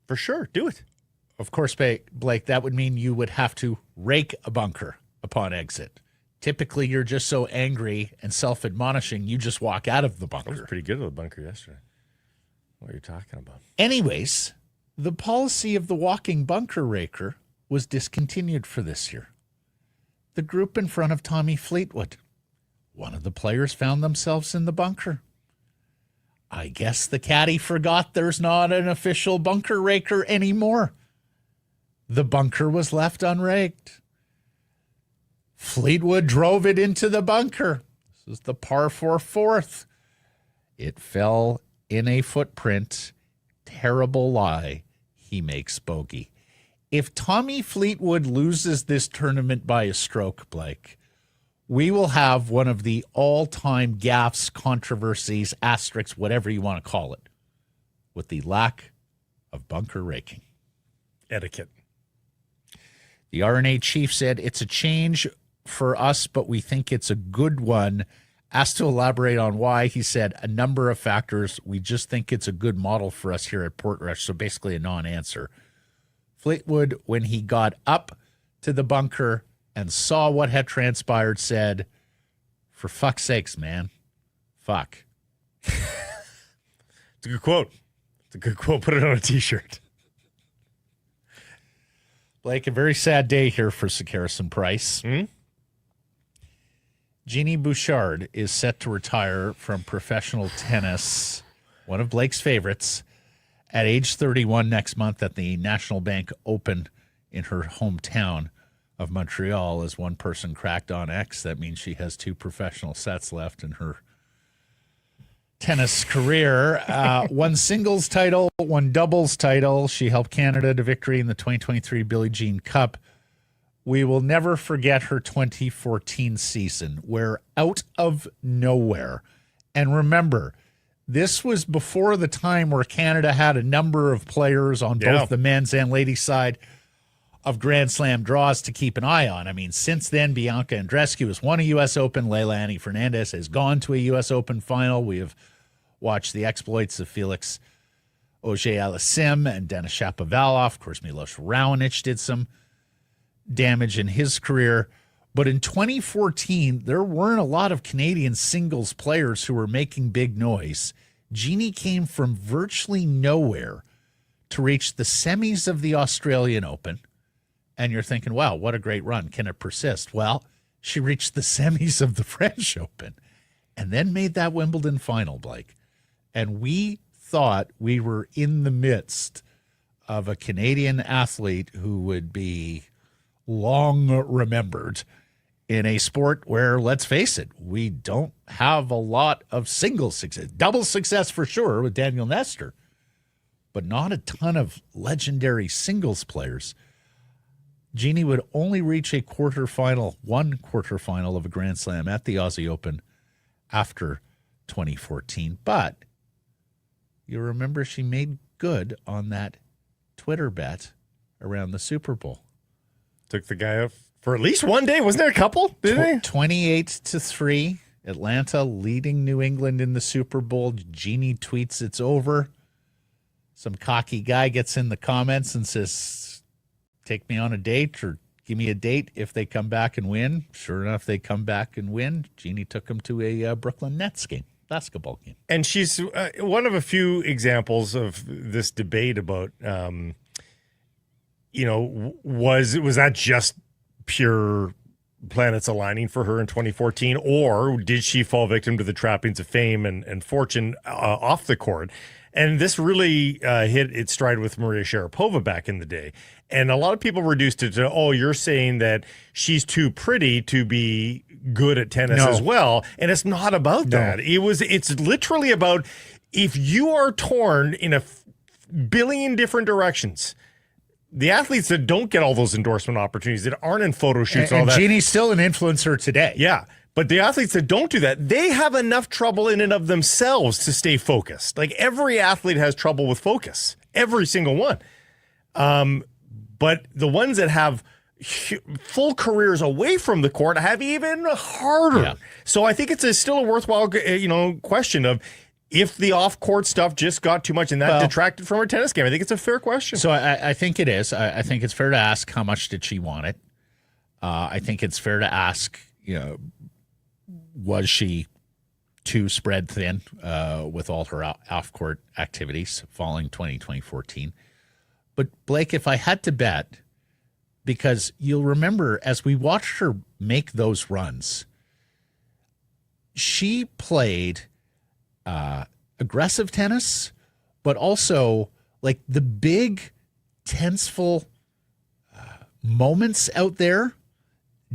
For sure. Do it. Of course, Blake, that would mean you would have to rake a bunker upon exit. Typically, you're just so angry and self-admonishing, you just walk out of the bunker. I was pretty good at the bunker yesterday. What are you talking about? Anyways, the policy of the walking bunker raker was discontinued for this year. The group in front of Tommy Fleetwood. One of the players found themselves in the bunker. I guess the caddy forgot there's not an official bunker raker anymore. The bunker was left unraked. Fleetwood drove it into the bunker. This is the par 4 fourth. It fell in a footprint. Terrible lie. He makes bogey. If Tommy Fleetwood loses this tournament by a stroke, Blake, we will have one of the all-time gaffes, controversies, asterisks, whatever you want to call it, with the lack of bunker raking. Etiquette. The RNA chief said it's a change for us, but we think it's a good one. Asked to elaborate on why, he said a number of factors. We just think it's a good model for us here at Portrush, so basically a non-answer. Fleetwood, when he got up to the bunker and saw what had transpired, said, for fuck's sakes, man. Fuck. It's a good quote. It's a good quote. Put it on a T-shirt. Blake, a very sad day here for Sekeres and Price. Eugenie Bouchard is set to retire from professional tennis, one of Blake's favorites, at age 31 next month at the National Bank Open in her hometown of Montreal. As one person cracked on X, that means she has 2 professional sets left in her tennis career. One singles title, one doubles title. She helped Canada to victory in the 2023 Billie Jean Cup. We will never forget her 2014 season, where out of nowhere, and remember, this was before the time where Canada had a number of players on both the men's and ladies' side of Grand Slam draws to keep an eye on. I mean, since then, Bianca Andreescu has won a U.S. Open. Leilani Fernandez has gone to a U.S. Open final. We have watched the exploits of Felix Auger-Aliassime and Denis Shapovalov. Of course, Milos Raonic did some damage in his career. But in 2014, there weren't a lot of Canadian singles players who were making big noise. Jeannie came from virtually nowhere to reach the semis of the Australian Open. And you're thinking, wow, what a great run. Can it persist? Well, she reached the semis of the French Open and then made that Wimbledon final, Blake. And we thought we were in the midst of a Canadian athlete who would be long remembered in a sport where, let's face it, we don't have a lot of single success. Double success for sure with Daniel Nestor, but not a ton of legendary singles players. Jeannie would only reach one quarterfinal of a Grand Slam at the Aussie Open after 2014. But you remember she made good on that Twitter bet around the Super Bowl. Took the guy up for at least one day. Wasn't there a couple? Did they? 28-3. Atlanta leading New England in the Super Bowl. Jeannie tweets it's over. Some cocky guy gets in the comments and says, take me on a date or give me a date if they come back and win. Sure enough, they come back and win. Jeannie took him to a Brooklyn Nets game. basketball game. And she's one of a few examples of this debate about, was that just pure planets aligning for her in 2014, or did she fall victim to the trappings of fame and fortune off the court? And this really hit its stride with Maria Sharapova back in the day. And a lot of people reduced it to, oh, you're saying that she's too pretty to be good at tennis as well. And it's not about that. It's literally about, if you are torn in a billion different directions, the athletes that don't get all those endorsement opportunities, that aren't in photo shoots and all that. Eugenie's still an influencer today. Yeah. But the athletes that don't do that, they have enough trouble in and of themselves to stay focused. Like, every athlete has trouble with focus. Every single one. But the ones that have full careers away from the court have even harder. Yeah. So I think it's still a worthwhile, question of, if the off-court stuff just got too much and that detracted from her tennis game. I think it's a fair question. So I think it is. I think it's fair to ask, how much did she want it? I think it's fair to ask, was she too spread thin with all her off-court activities following 2014? But Blake, if I had to bet, because you'll remember as we watched her make those runs, she played aggressive tennis, but also like the big, tenseful moments out there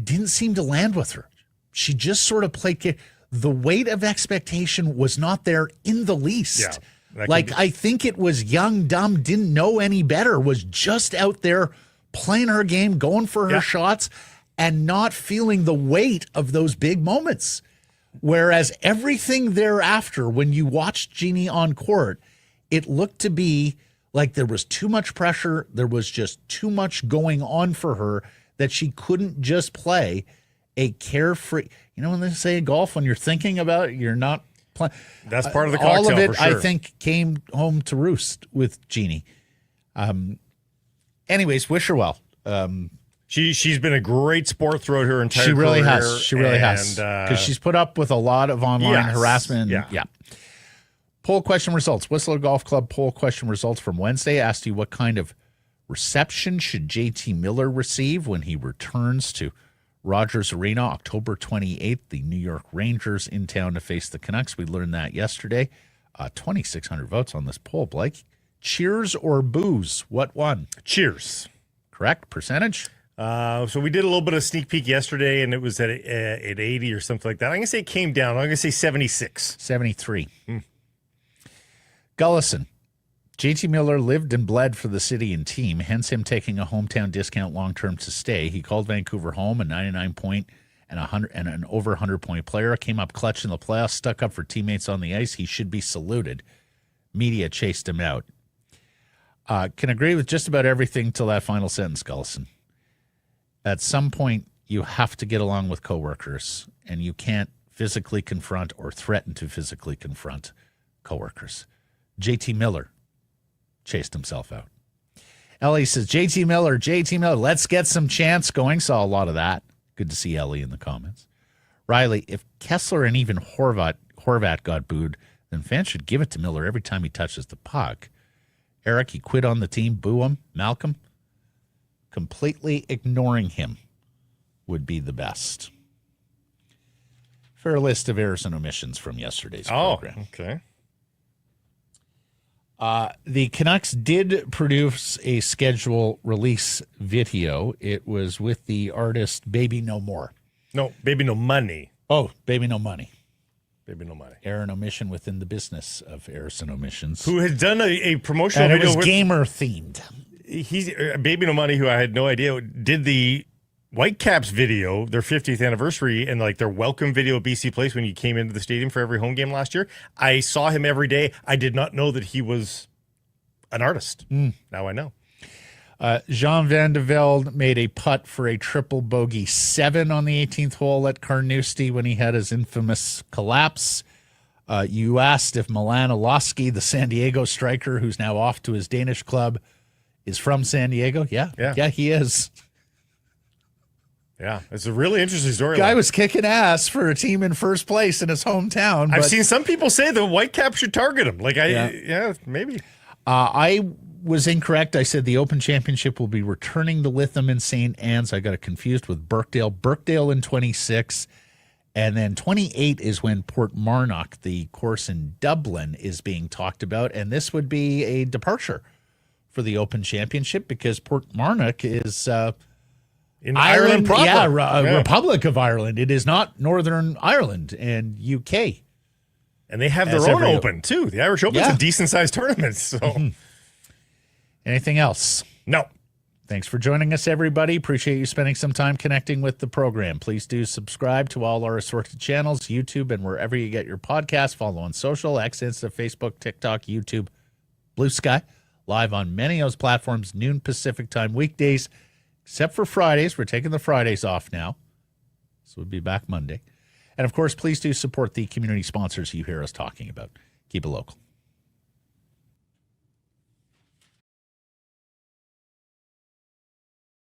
didn't seem to land with her. She just sort of played. The weight of expectation was not there in the least. Yeah, I think it was young, dumb, didn't know any better, was just out there playing her game, going for her shots, and not feeling the weight of those big moments. Whereas everything thereafter, when you watched Jeannie on court, it looked to be like there was too much pressure. There was just too much going on for her that she couldn't just play a carefree. When they say golf, when you're thinking about it, you're not playing. That's part of the cocktail. All of it, for sure. I think, came home to roost with Jeannie. Anyways, wish her well. She's been a great sport throughout her entire career. She really has. Because she's put up with a lot of online harassment. Yeah. Poll question results. Whistler Golf Club poll question results from Wednesday asked you, what kind of reception should JT Miller receive when he returns to Rogers Arena October 28th? The New York Rangers in town to face the Canucks. We learned that yesterday. 2,600 votes on this poll, Blake. Cheers or boos? What won? Cheers. Correct. Percentage? So we did a little bit of sneak peek yesterday, and it was at 80 or something like that. I'm going to say it came down. I'm going to say 76. 73. Gullison. JT Miller lived and bled for the city and team, hence him taking a hometown discount long-term to stay. He called Vancouver home, a 99-point and an over 100-point player. Came up clutch in the playoffs, stuck up for teammates on the ice. He should be saluted. Media chased him out. Can agree with just about everything till that final sentence, Gullison. At some point, you have to get along with coworkers, and you can't physically confront or threaten to physically confront coworkers. JT Miller chased himself out. Ellie says, JT Miller, let's get some chants going. Saw a lot of that. Good to see Ellie in the comments. Riley, if Kessler and even Horvat got booed, then fans should give it to Miller every time he touches the puck. Eric, he quit on the team. Boo him. Malcolm, completely ignoring him would be the best. Fair list of errors and omissions from yesterday's program. Okay. The Canucks did produce a schedule release video. It was with the artist Baby No More. No, Baby No Money. Oh, Baby No Money. Baby No Money. Error and omission within the business of errors and omissions. Who had done a promotional and video. It was gamer themed. He's Baby No Money, who I had no idea did the Whitecaps video, their 50th anniversary, and like their welcome video at BC Place when you came into the stadium for every home game last year. I saw him every day. I did not know that he was an artist. Now I know. Jean Van de Velde made a putt for a triple bogey 7 on the 18th hole at Carnoustie when he had his infamous collapse. You asked if Milan Oloski, the San Diego striker, who's now off to his Danish club, is from San Diego. Yeah, he is. Yeah, it's a really interesting story. Guy was kicking ass for a team in first place in his hometown. I've seen some people say the Whitecaps should target him. Like, maybe. I was incorrect. I said the Open Championship will be returning to Lytham and St. Anne's. I got it confused with Birkdale. Birkdale in 26. And then 28 is when Port Marnock, the course in Dublin, is being talked about. And this would be a departure for the Open Championship because Port Marnock is in Ireland proper. Republic of Ireland. It is not Northern Ireland and UK. And they have their own Open, too. The Irish Open's a decent-sized tournament. So, Anything else? No. Thanks for joining us, everybody. Appreciate you spending some time connecting with the program. Please do subscribe to all our assorted channels, YouTube, and wherever you get your podcasts. Follow on social, X, Insta, Facebook, TikTok, YouTube, Blue Sky. Live on many of those platforms, noon Pacific time weekdays, except for Fridays. We're taking the Fridays off now, so we'll be back Monday. And, of course, please do support the community sponsors you hear us talking about. Keep it local.